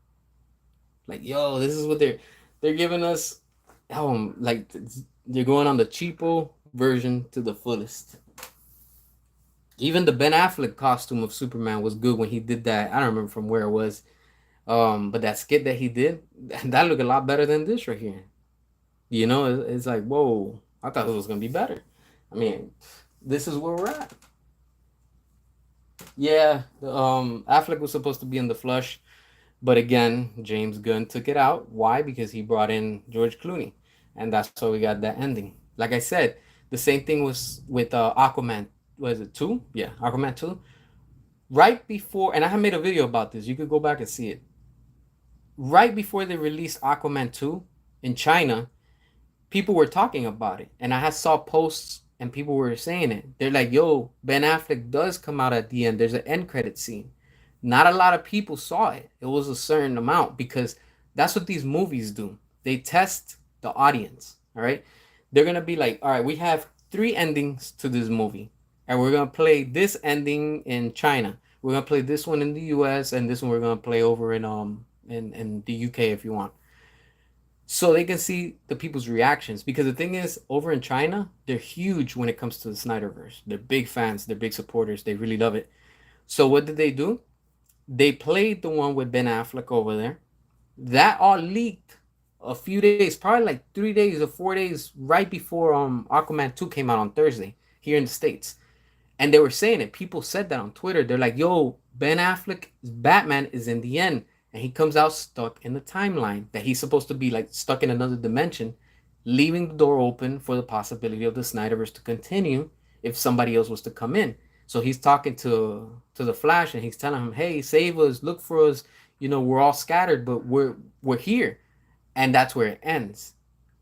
Like, yo, this is what they're giving us. Like they're going on the cheapo version to the fullest. Even the Ben Affleck costume of Superman was good when he did that. I don't remember from where it was. But that skit that he did, that looked a lot better than this right here. You know, it's like, whoa, I thought it was gonna be better. I mean, this is where we're at. Yeah, Affleck was supposed to be in the flush, but again, James Gunn took it out. Why? Because he brought in George Clooney, and that's why we got that ending. Like I said, the same thing was with Aquaman. Was it 2? Yeah, Aquaman 2. Right before, and I have made a video about this. You could go back and see it. Right before they released Aquaman 2 in China, people were talking about it, and I had saw posts and people were saying it. They're like, "Yo, Ben Affleck does come out at the end. There's an end credit scene." Not a lot of people saw it. It was a certain amount because that's what these movies do. They test the audience. All right, they're gonna be like, "All right, we have 3 endings to this movie, and we're gonna play this ending in China. We're gonna play this one in the U.S. and this one we're gonna play over in the UK if you want." So they can see the people's reactions because the thing is over in China they're huge when it comes to the Snyder-verse. They're big fans, they're big supporters, they really love it. So what did they do? They played the one with Ben Affleck over there. That all leaked a few days, probably like 3 days or 4 days right before Aquaman 2 came out on Thursday here in the States. And they were saying it. People said that on Twitter. They're like, yo, Ben Affleck's Batman is in the end. And he comes out stuck in the timeline that he's supposed to be like stuck in another dimension, leaving the door open for the possibility of the Snyderverse to continue if somebody else was to come in. So he's talking to the Flash and he's telling him, hey, save us, look for us. You know, we're all scattered, but we're here. and that's where it ends.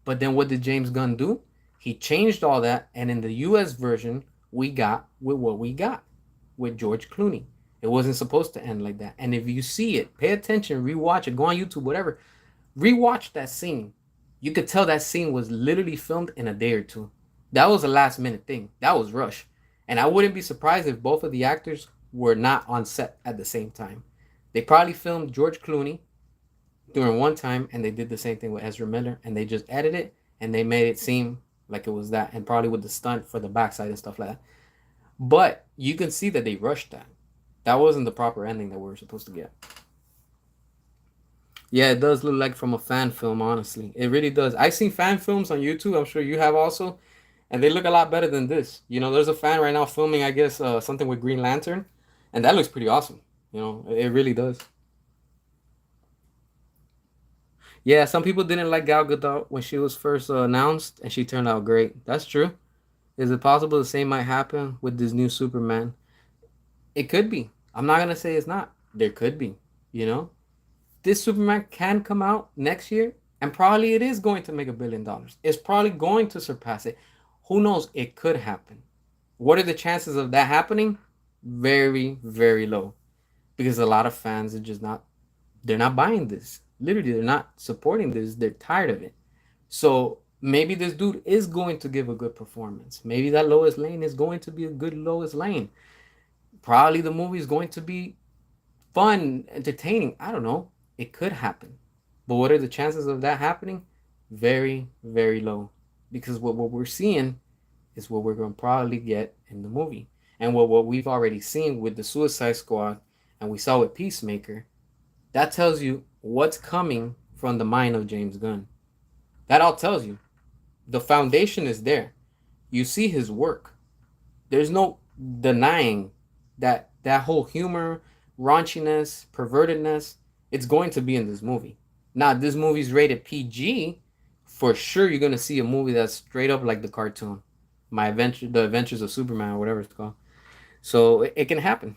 But then what did James Gunn do? He changed all that, and in the US version, we got with what we got with George Clooney. It wasn't supposed to end like that. And if you see it, pay attention, rewatch it, go on YouTube, whatever. Rewatch that scene. You could tell that scene was literally filmed in a day or two. That was a last minute thing. That was rush. And I wouldn't be surprised if both of the actors were not on set at the same time. They probably filmed George Clooney during one time, and they did the same thing with Ezra Miller, and they just edited it and they made it seem like it was that, and probably with the stunt for the backside and stuff like that. But you can see that they rushed that. That wasn't the proper ending that we were supposed to get. Yeah, it does look like from a fan film, honestly. It really does. I've seen fan films on YouTube. I'm sure you have also, and they look a lot better than this. You know, there's a fan right now filming, I guess, something with Green Lantern, and that looks pretty awesome. You know, it really does. Yeah, some people didn't like Gal Gadot when she was first announced, and she turned out great. That's true. Is it possible the same might happen with this new Superman? It could be. I'm not gonna say it's not. There could be. You know, this Superman can come out next year, and probably it is going to make $1 billion. It's probably going to surpass it. Who knows? It could happen. What are the chances of that happening? Very, very low. Because a lot of fans are just not, they're not buying this. Literally, they're not supporting this. They're tired of it. So maybe this dude is going to give a good performance. Maybe that Lois Lane is going to be a good Lois Lane. Probably the movie is going to be fun, entertaining. I don't know. It could happen. But what are the chances of that happening? Very, very low. Because what we're seeing is what we're going to probably get in the movie. And what we've already seen with the Suicide Squad and we saw with Peacemaker, that tells you what's coming from the mind of James Gunn. That all tells you. The foundation is there. You see his work. There's no denying that whole humor, raunchiness, pervertedness, it's going to be in this movie. Now, this movie's rated PG. For sure, you're gonna see a movie that's straight up like the cartoon, the Adventures of Superman, or whatever it's called. So it can happen.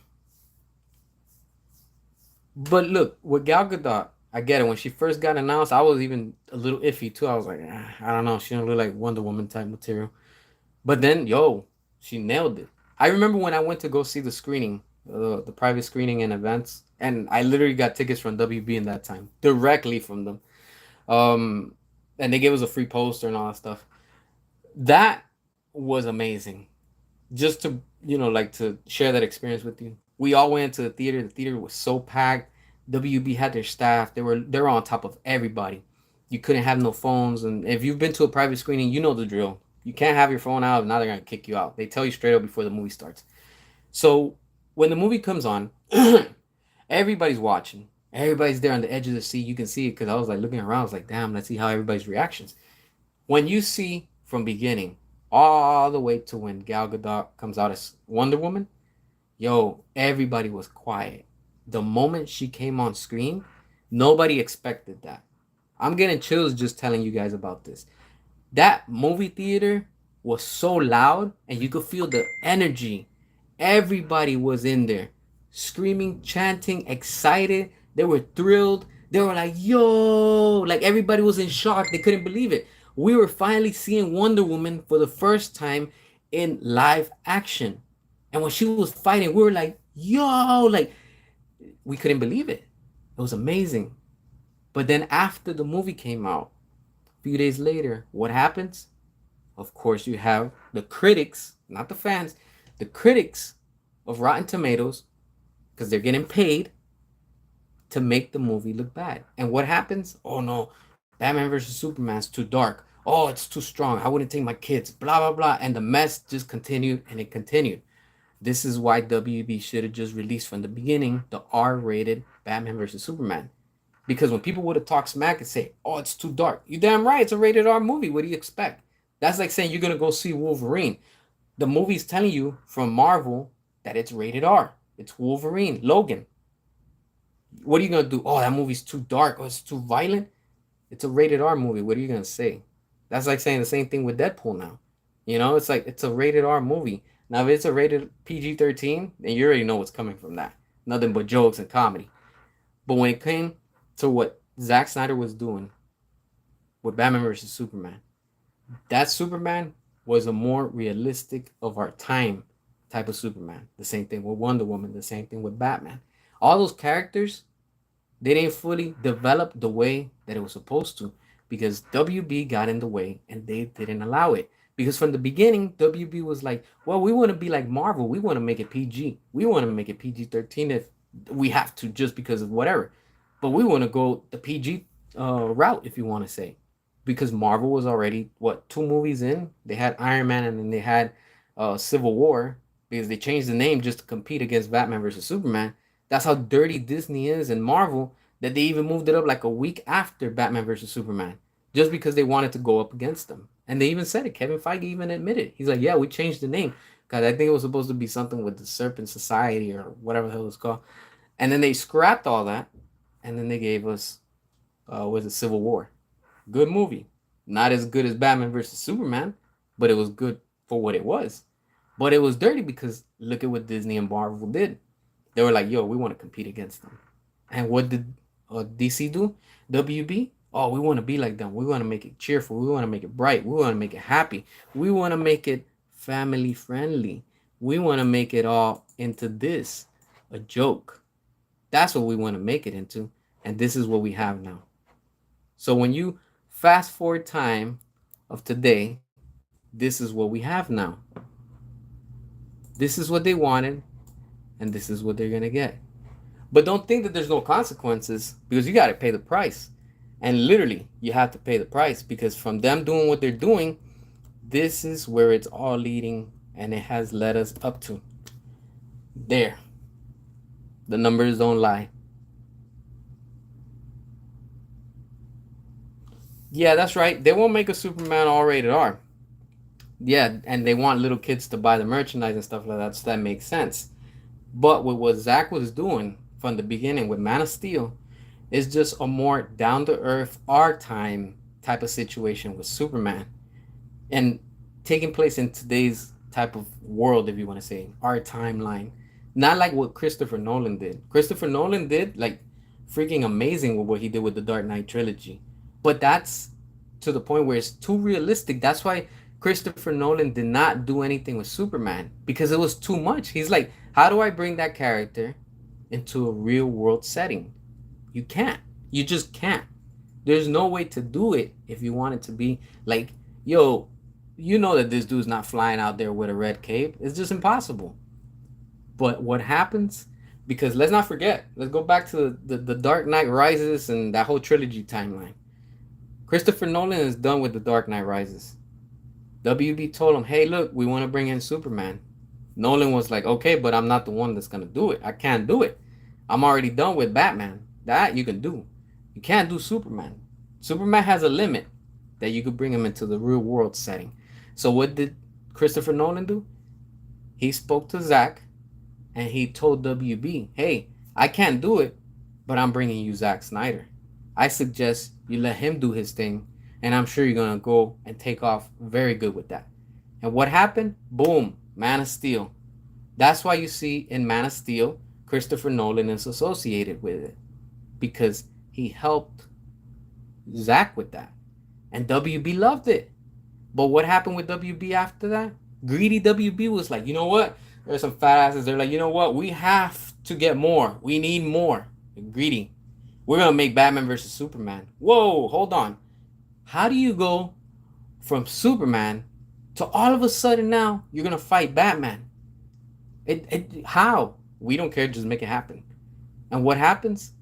But look, with Gal Gadot, I get it. When she first got announced, I was even a little iffy too. I was like, I don't know. She don't look like Wonder Woman type material. But then, yo, she nailed it. I remember when I went to go see the screening, the private screening and events, and I literally got tickets from WB in that time, directly from them. Um, and they gave us a free poster and all that stuff. That was amazing. Just to like to share that experience with you. We all went to the theater. The theater was so packed. WB had their staff. They were on top of everybody. You couldn't have no phones, and if you've been to a private screening, you know the drill. You can't have your phone out. Now they're gonna kick you out. They tell you straight up before the movie starts. So when the movie comes on, everybody's watching. Everybody's there on the edge of the seat. You can see it because I was like looking around. I was like, damn, let's see how everybody's reactions. When you see from beginning all the way to when Gal Gadot comes out as Wonder Woman, yo, everybody was quiet. The moment she came on screen, nobody expected that. I'm getting chills just telling you guys about this. That movie theater was so loud, and you could feel the energy. Everybody was in there, screaming, chanting, excited. They were thrilled. They were like, yo, like everybody was in shock. They couldn't believe it. We were finally seeing Wonder Woman for the first time in live action. And when she was fighting, we were like, yo, like we couldn't believe it. It was amazing. But then after the movie came out, a few days later, what happens? Of course, you have the critics, not the fans, the critics of Rotten Tomatoes, because they're getting paid to make the movie look bad. And what happens? Oh no, Batman versus Superman's too dark. Oh, it's too strong. I wouldn't take my kids. Blah, blah, blah. And the mess just continued and it continued. This is why WB should have just released from the beginning the R-rated Batman versus Superman. Because when people would have talked smack and say, oh, it's too dark. You damn right, it's a rated R movie. What do you expect? That's like saying you're going to go see Wolverine. The movie's telling you from Marvel that it's rated R. It's Wolverine, Logan. What are you going to do? Oh, that movie's too dark. Oh, it's too violent. It's a rated R movie. What are you going to say? That's like saying the same thing with Deadpool now. It's like it's a rated R movie. Now, if it's a rated PG-13, then you already know what's coming from that. Nothing but jokes and comedy. But when it came to what Zack Snyder was doing, with Batman versus Superman. That Superman was a more realistic of our time type of Superman. The same thing with Wonder Woman, the same thing with Batman. All those characters, they didn't fully develop the way that it was supposed to because WB got in the way and they didn't allow it. Because from the beginning, WB was like, well, we want to be like Marvel. We want to make it PG. We want to make it PG 13 if we have to, just because of whatever. But we want to go the PG route, if you want to say. Because Marvel was already, what, 2 movies in? They had Iron Man and then they had Civil War because they changed the name just to compete against Batman versus Superman. That's how dirty Disney is and Marvel that they even moved it up like a week after Batman versus Superman just because they wanted to go up against them. And they even said it. Kevin Feige even admitted. He's like, yeah, we changed the name because I think it was supposed to be something with the Serpent Society or whatever the hell it was called. And then they scrapped all that and then they gave us, was it Civil War? Good movie. Not as good as Batman versus Superman, but it was good for what it was. But it was dirty because look at what Disney and Marvel did. They were like, yo, we want to compete against them. And what did DC do? WB? Oh, we want to be like them. We want to make it cheerful. We want to make it bright. We want to make it happy. We want to make it family friendly. We want to make it all into this, a joke. That's what we want to make it into. And this is what we have now. So when you fast forward time of today, this is what we have now. This is what they wanted, and this is what they're going to get. But don't think that there's no consequences because you got to pay the price. And literally, you have to pay the price because from them doing what they're doing, this is where it's all leading and it has led us up to. There. The numbers don't lie. Yeah, that's right. They won't make a Superman all rated R. Yeah, and they want little kids to buy the merchandise and stuff like that, so that makes sense. But with what Zach was doing from the beginning with Man of Steel, is just a more down to earth, our time type of situation with Superman. And taking place in today's type of world, if you want to say, our timeline. Not like what Christopher Nolan did. Christopher Nolan did like freaking amazing with what he did with the Dark Knight trilogy. But that's to the point where it's too realistic. That's why Christopher Nolan did not do anything with Superman because it was too much. He's like, how do I bring that character into a real world setting? You can't. You just can't. There's no way to do it if you want it to be like, yo, you know that this dude's not flying out there with a red cape. It's just impossible. But what happens, because let's not forget, let's go back to the Dark Knight Rises and that whole trilogy timeline. Christopher Nolan is done with the Dark Knight Rises. WB told him, hey, look, we want to bring in Superman. Nolan was like, okay, but I'm not the one that's going to do it. I can't do it. I'm already done with Batman. That you can do. You can't do Superman. Superman has a limit that you could bring him into the real world setting. So what did Christopher Nolan do? He spoke to Zack and he told WB, hey, I can't do it, but I'm bringing you Zack Snyder. I suggest you let him do his thing, and I'm sure you're going to go and take off very good with that. And what happened? Boom, Man of Steel. That's why you see in Man of Steel, Christopher Nolan is associated with it because he helped Zack with that. And WB loved it. But what happened with WB after that? Greedy WB was like, you know what? There's some fat asses. They're like, you know what? We have to get more. We need more. Greedy. We're going to make Batman versus Superman. Whoa, hold on. How do you go from Superman to all of a sudden now you're going to fight Batman? How? We don't care. Just make it happen. And what happens?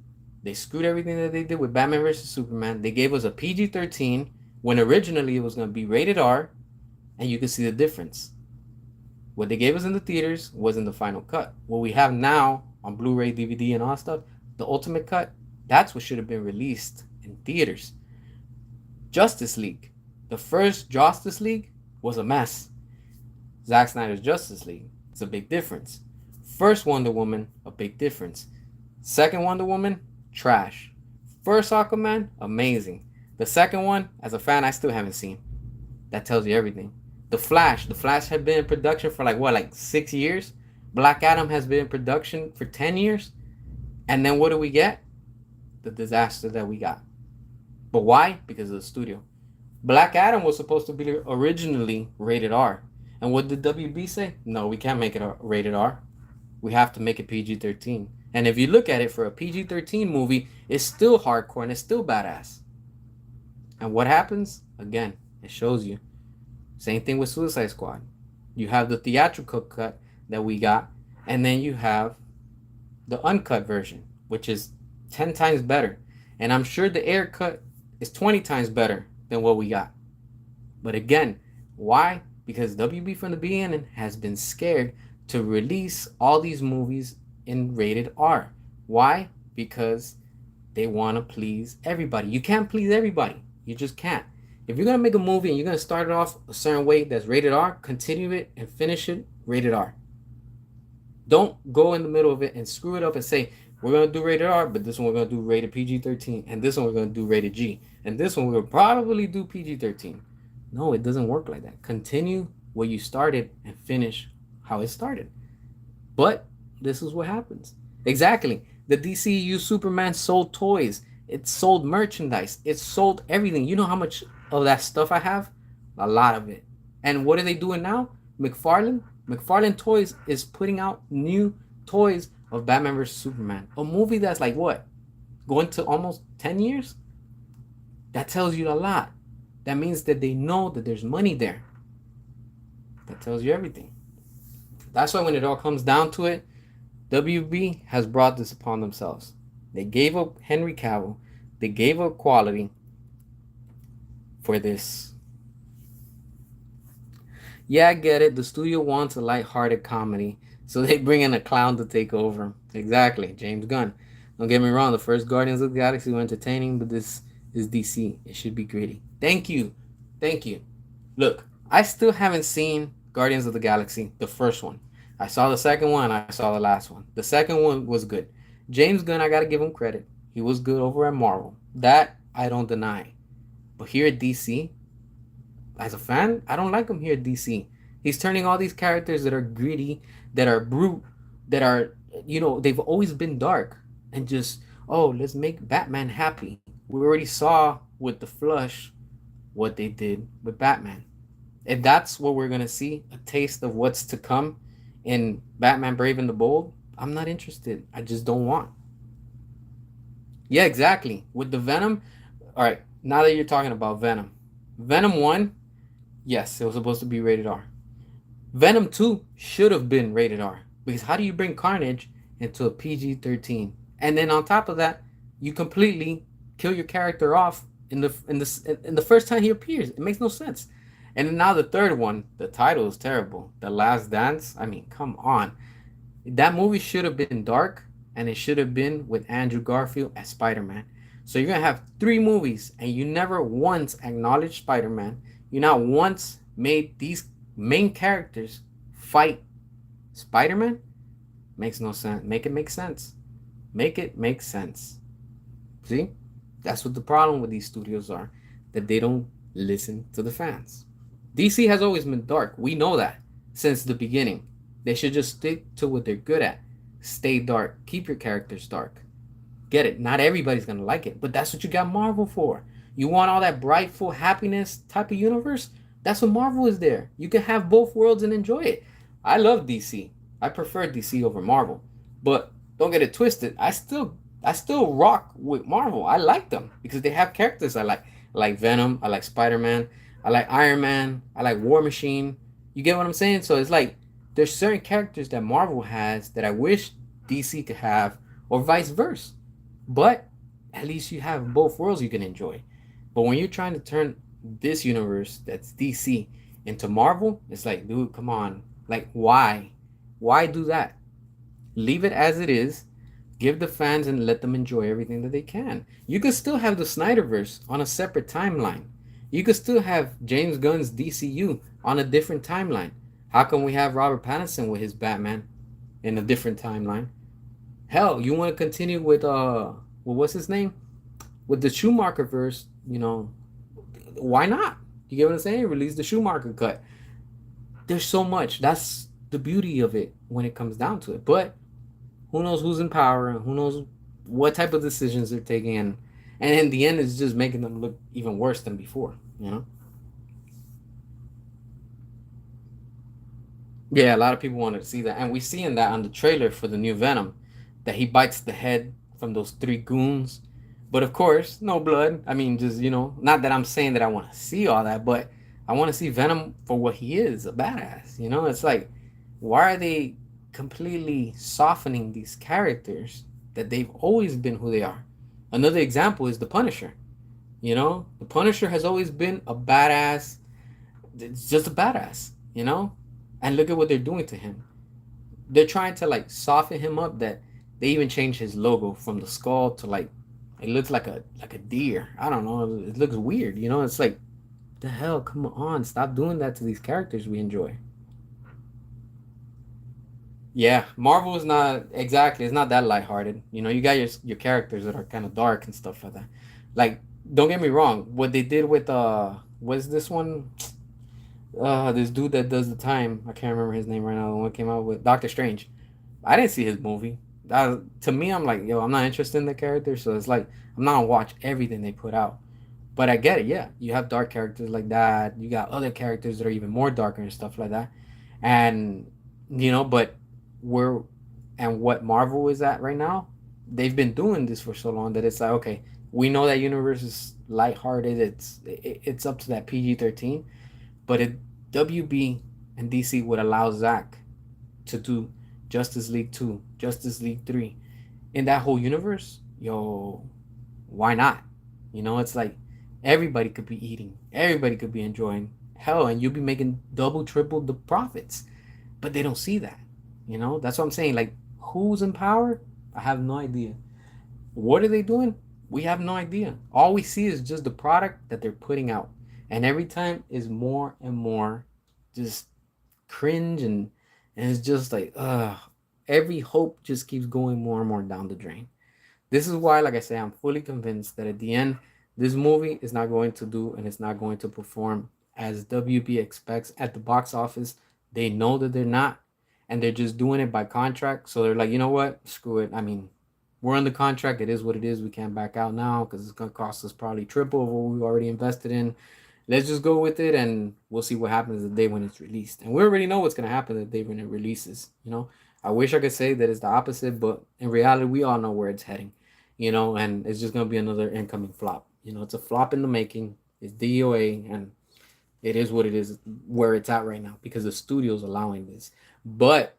They screwed everything that they did with Batman versus Superman. They gave us a PG-13 when originally it was going to be rated R, and you can see the difference. What they gave us in the theaters wasn't the final cut. What we have now on Blu-ray, DVD, and all that stuff, the ultimate cut, that's what should have been released in theaters. Justice League. The first Justice League was a mess. Zack Snyder's Justice League. It's a big difference. First Wonder Woman, a big difference. Second Wonder Woman, trash. First Aquaman, amazing. The second one, as a fan, I still haven't seen. That tells you everything. The Flash had been in production for like 6 years. Black Adam has been in production for 10 years. And then what do we get? The disaster that we got. But why? Because of the studio. Black Adam was supposed to be originally rated R. And what did WB say? No, we can't make it rated R. We have to make it PG-13. And if you look at it for a PG-13 movie, it's still hardcore and it's still badass. And what happens? Again, it shows you. Same thing with Suicide Squad. You have the theatrical cut that we got, and then you have the uncut version, which is 10 times better. And I'm sure the air cut is 20 times better than what we got. But again, why? Because WB from the beginning has been scared to release all these movies in rated R. Why? Because they want to please everybody. You can't please everybody. You just can't. If you're going to make a movie and you're going to start it off a certain way that's rated R, continue it and finish it rated R. Don't go in the middle of it and screw it up and say, we're going to do rated R, but this one we're going to do rated PG-13, and this one we're going to do rated G, and this one we'll probably do PG-13. No, it doesn't work like that. Continue what you started and finish how it started. But this is what happens. Exactly. The DCU Superman sold toys. It sold merchandise. It sold everything. You know how much of that stuff I have? A lot of it. And what are they doing now? McFarlane Toys is putting out new toys of Batman vs. Superman. A movie that's like what? Going to almost 10 years? That tells you a lot. That means that they know that there's money there. That tells you everything. That's why when it all comes down to it, WB has brought this upon themselves. They gave up Henry Cavill. They gave up quality for this. Yeah, I get it. The studio wants a lighthearted comedy, so they bring in a clown to take over. Exactly, James Gunn. Don't get me wrong, the first Guardians of the Galaxy were entertaining, but this is DC. It should be gritty. Thank you. Thank you. Look, I still haven't seen Guardians of the Galaxy, the first one. I saw the second one, I saw the last one. The second one was good. James Gunn, I gotta give him credit. He was good over at Marvel. That I don't deny. But here at DC, as a fan, I don't like him here at DC. He's turning all these characters that are gritty, that are brute, that are, they've always been dark. And just, oh, let's make Batman happy. We already saw with the Flush what they did with Batman. If that's what we're going to see, a taste of what's to come in Batman Brave and the Bold, I'm not interested. I just don't want. Yeah, exactly. With the Venom, all right, now that you're talking about Venom. Venom 1, yes, it was supposed to be rated R. Venom 2 should have been rated R. Because how do you bring Carnage into a PG-13? And then on top of that, you completely kill your character off in the first time he appears. It makes no sense. And then now the third one, the title is terrible. The Last Dance. I mean, come on. That movie should have been dark, and it should have been with Andrew Garfield as Spider-Man. So you're going to have 3 movies, and you never once acknowledged Spider-Man. You not once made these main characters fight Spider-Man. Makes no sense. Make it make sense. Make it make sense. See? That's what the problem with these studios are. That they don't listen to the fans. DC has always been dark. We know that since the beginning. They should just stick to what they're good at. Stay dark. Keep your characters dark. Get it? Not everybody's going to like it, but that's what you got Marvel for. You want all that bright, full happiness type of universe? That's what Marvel is there. You can have both worlds and enjoy it. I love DC. I prefer DC over Marvel. But don't get it twisted. I still rock with Marvel. I like them because they have characters I like. I like Venom. I like Spider-Man. I like Iron Man. I like War Machine. You get what I'm saying? So it's like there's certain characters that Marvel has that I wish DC could have, or vice versa. But at least you have both worlds you can enjoy. But when you're trying to turn this universe that's DC into Marvel, it's like, dude, come on. Like, why? Why do that? Leave it as it is. Give the fans and let them enjoy everything that they can. You could still have the Snyder-verse on a separate timeline. You could still have James Gunn's DCU on a different timeline. How come we have Robert Pattinson with his Batman in a different timeline? Hell, you want to continue with what's his name? With the Schumacher verse, why not? You get what I'm saying? Release the Schumacher cut. There's so much. That's the beauty of it when it comes down to it. But who knows who's in power and who knows what type of decisions they're taking, and in the end it's just making them look even worse than before, Yeah, a lot of people wanted to see that, and we seeing that on the trailer for the new Venom, that he bites the head from those three goons. But of course, no blood. I mean, just not that I'm saying that I want to see all that, but I want to see Venom for what he is, a badass. It's like, why are they completely softening these characters that they've always been who they are? Another example is the Punisher. The Punisher has always been a badass. It's just a badass, and look at what they're doing to him. They're trying to like soften him up. That they even changed his logo from the skull to like it looks like a deer. I don't know. It looks weird. It's like, the hell. Come on, stop doing that to these characters we enjoy. Yeah, Marvel is not exactly. It's not that lighthearted. You got your characters that are kind of dark and stuff like that. Like, don't get me wrong. What they did with what's this one? This dude that does the time. I can't remember his name right now. The one that came out with Doctor Strange. I didn't see his movie. To me, I'm like, yo, I'm not interested in the character, so it's like I'm not gonna watch everything they put out. But I get it. Yeah, you have dark characters like that. You got other characters that are even more darker and stuff like that. And but we're and what Marvel is at right now, they've been doing this for so long that it's like, okay, we know that universe is lighthearted. It's up to that PG-13, but WB and DC would allow Zack to do Justice League 2, Justice League 3 in that whole universe. Yo, why not? It's like everybody could be eating, everybody could be enjoying. Hell, and you'll be making double, triple the profits. But they don't see that. That's what I'm saying. Like, who's in power? I have no idea. What are they doing? We have no idea. All we see is just the product that they're putting out. And every time is more and more just cringe, and it's just like, every hope just keeps going more and more down the drain. This is why, like I say, I'm fully convinced that at the end, this movie is not going to do and it's not going to perform as WB expects at the box office. They know that they're not, and they're just doing it by contract. So they're like, you know what? Screw it. I mean, we're on the contract. It is what it is. We can't back out now because it's going to cost us probably triple of what we already invested in. Let's just go with it, and we'll see what happens the day when it's released. And we already know what's going to happen the day when it releases. I wish I could say that it's the opposite, but in reality, we all know where it's heading. And it's just going to be another incoming flop. It's a flop in the making. It's DOA, and it is what it is, where it's at right now because the studio's allowing this. But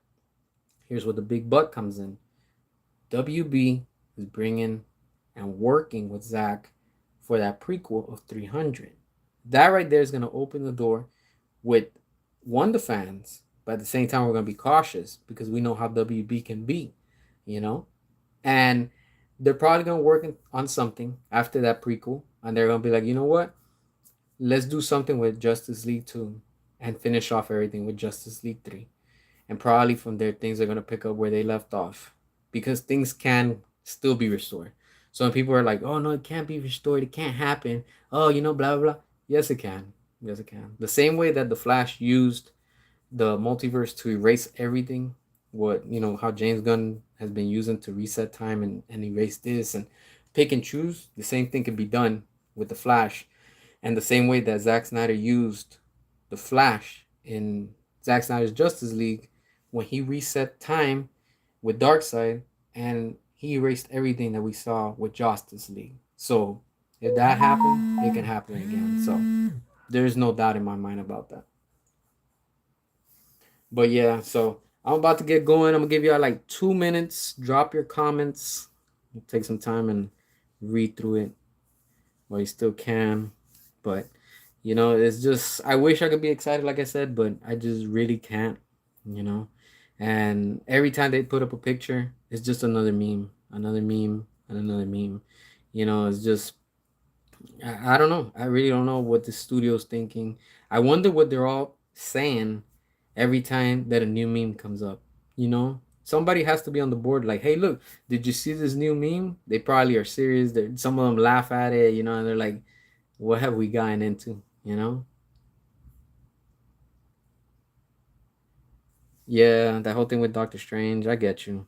here's where the big but comes in. WB is bringing and working with Zach for that prequel of 300. That right there is going to open the door with the fans, but at the same time, we're going to be cautious because we know how WB can be, you know? And they're probably going to work on something after that prequel, and they're going to be like, you know what? Let's do something with Justice League 2 and finish off everything with Justice League 3. And probably from there, things are going to pick up where they left off because things can still be restored. So when people are like, oh, no, it can't be restored, it can't happen, oh, blah, blah, blah. Yes, it can. Yes, it can. The same way that The Flash used the multiverse to erase everything, how James Gunn has been using to reset time and erase this and pick and choose, the same thing can be done with The Flash. And the same way that Zack Snyder used the Flash in Zack Snyder's Justice League when he reset time with Darkseid and he erased everything that we saw with Justice League. So if that happened, it can happen again. So there's no doubt in my mind about that. But yeah, so I'm about to get going. I'm gonna give y'all like 2 minutes. Drop your comments. Take some time and read through it while you still can. But it's just I wish I could be excited, like I said, but I just really can't. You know, and every time they put up a picture, it's just another meme, and another meme. It's just I don't know. I really don't know what the studio's thinking. I wonder what they're all saying every time that a new meme comes up. Somebody has to be on the board. Like, hey, look, did you see this new meme? They probably are serious. Some of them laugh at it, and they're like, what have we gotten into? Yeah, that whole thing with Doctor Strange. I get you.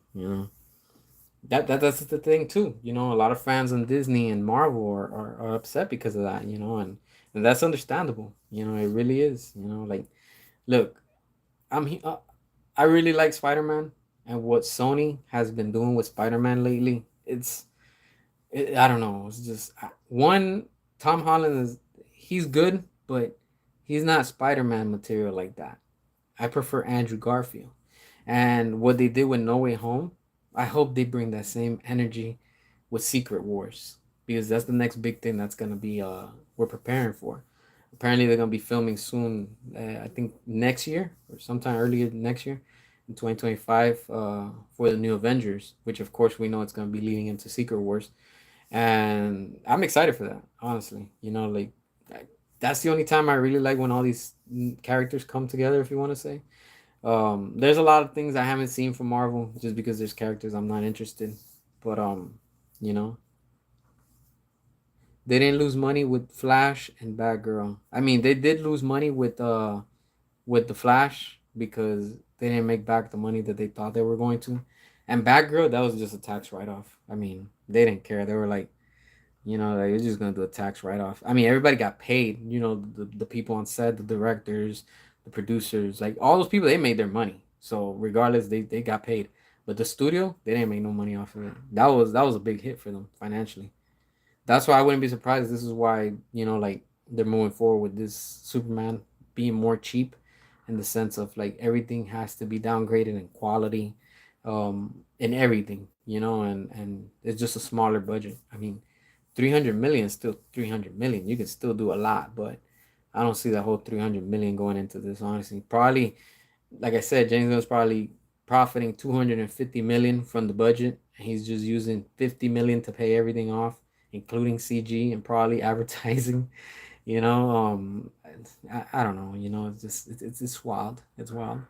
That's the thing too. A lot of fans on Disney and Marvel are upset because of that. And that's understandable. It really is. Like, look, I really like Spider-Man, and what Sony has been doing with Spider-Man lately. I don't know. It's just one. Tom Holland is he's good, but he's not Spider-Man material like that. I prefer Andrew Garfield. And what they did with No Way Home, I hope they bring that same energy with Secret Wars, because that's the next big thing that's gonna be we're preparing for. Apparently they're gonna be filming soon. I think next year or sometime earlier next year, in 2025, for the new Avengers, which of course we know it's gonna be leading into Secret Wars, and I'm excited for that. Honestly, like that's the only time I really like when all these characters come together. If you want to say, there's a lot of things I haven't seen from Marvel just because there's characters I'm not interested. But you know, they didn't lose money with Flash and Batgirl. I mean, they did lose money with the Flash because they didn't make back the money that they thought they were going to. And Batgirl, that was just a tax write off. I mean, they didn't care. They were like, like you're just gonna do a tax write off. I mean, everybody got paid. The people on set, the directors, the producers, like all those people, they made their money. So regardless, they got paid. But the studio, they didn't make no money off of it. That was a big hit for them financially. That's why I wouldn't be surprised. This is why like they're moving forward with this Superman being more cheap, in the sense of like everything has to be downgraded in quality, in everything, and it's just a smaller budget. I mean, 300 million is still 300 million. You can still do a lot, but I don't see that whole 300 million going into this, honestly. Probably, like I said, James Gunn's probably profiting 250 million from the budget, and he's just using 50 million to pay everything off, including CG and probably advertising. You know, I don't know. It's just it's wild. It's wild.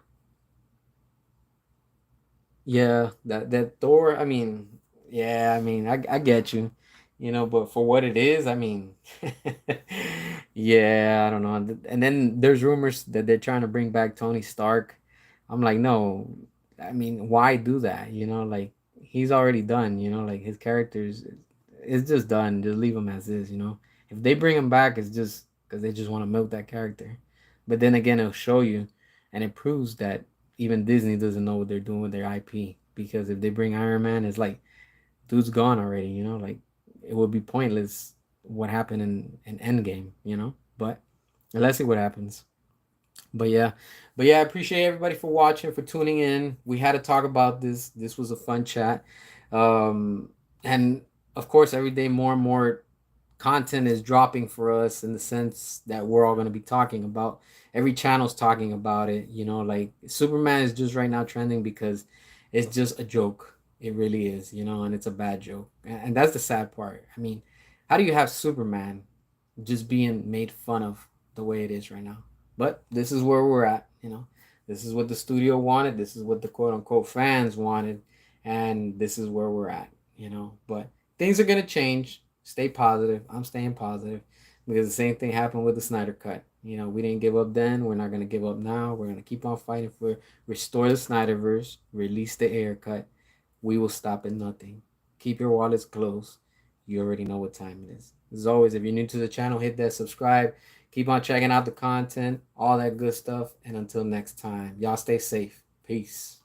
Yeah, that Thor. I mean, yeah, I mean, I get you, but for what it is, I mean, yeah, I don't know. And then there's rumors that they're trying to bring back Tony Stark. I'm like, no, I mean, why do that? Like he's already done. Like his characters, it's just done. Just leave him as is. If they bring him back, it's just because they just want to milk that character. But then again, it'll show you, and it proves that even Disney doesn't know what they're doing with their IP, because if they bring Iron Man, it's like dude's gone already. Like it would be pointless what happened in Endgame. But let's see what happens. But yeah, I appreciate everybody for watching, for tuning in. We had to talk about this. This was a fun chat, and of course, every day more and more content is dropping for us, in the sense that we're all going to be talking about. Every channel's talking about it. Like Superman is just right now trending because it's just a joke. It really is, and it's a bad joke. And that's the sad part. I mean, how do you have Superman just being made fun of the way it is right now? But this is where we're at. This is what the studio wanted. This is what the quote unquote fans wanted. And this is where we're at. But things are going to change. Stay positive. I'm staying positive, because the same thing happened with the Snyder Cut. We didn't give up then. We're not going to give up now. We're going to keep on fighting for restore the Snyder-verse, release the air cut. We will stop at nothing. Keep your wallets closed. You already know what time it is. As always, if you're new to the channel, hit that subscribe. Keep on checking out the content, all that good stuff. And until next time, y'all stay safe. Peace.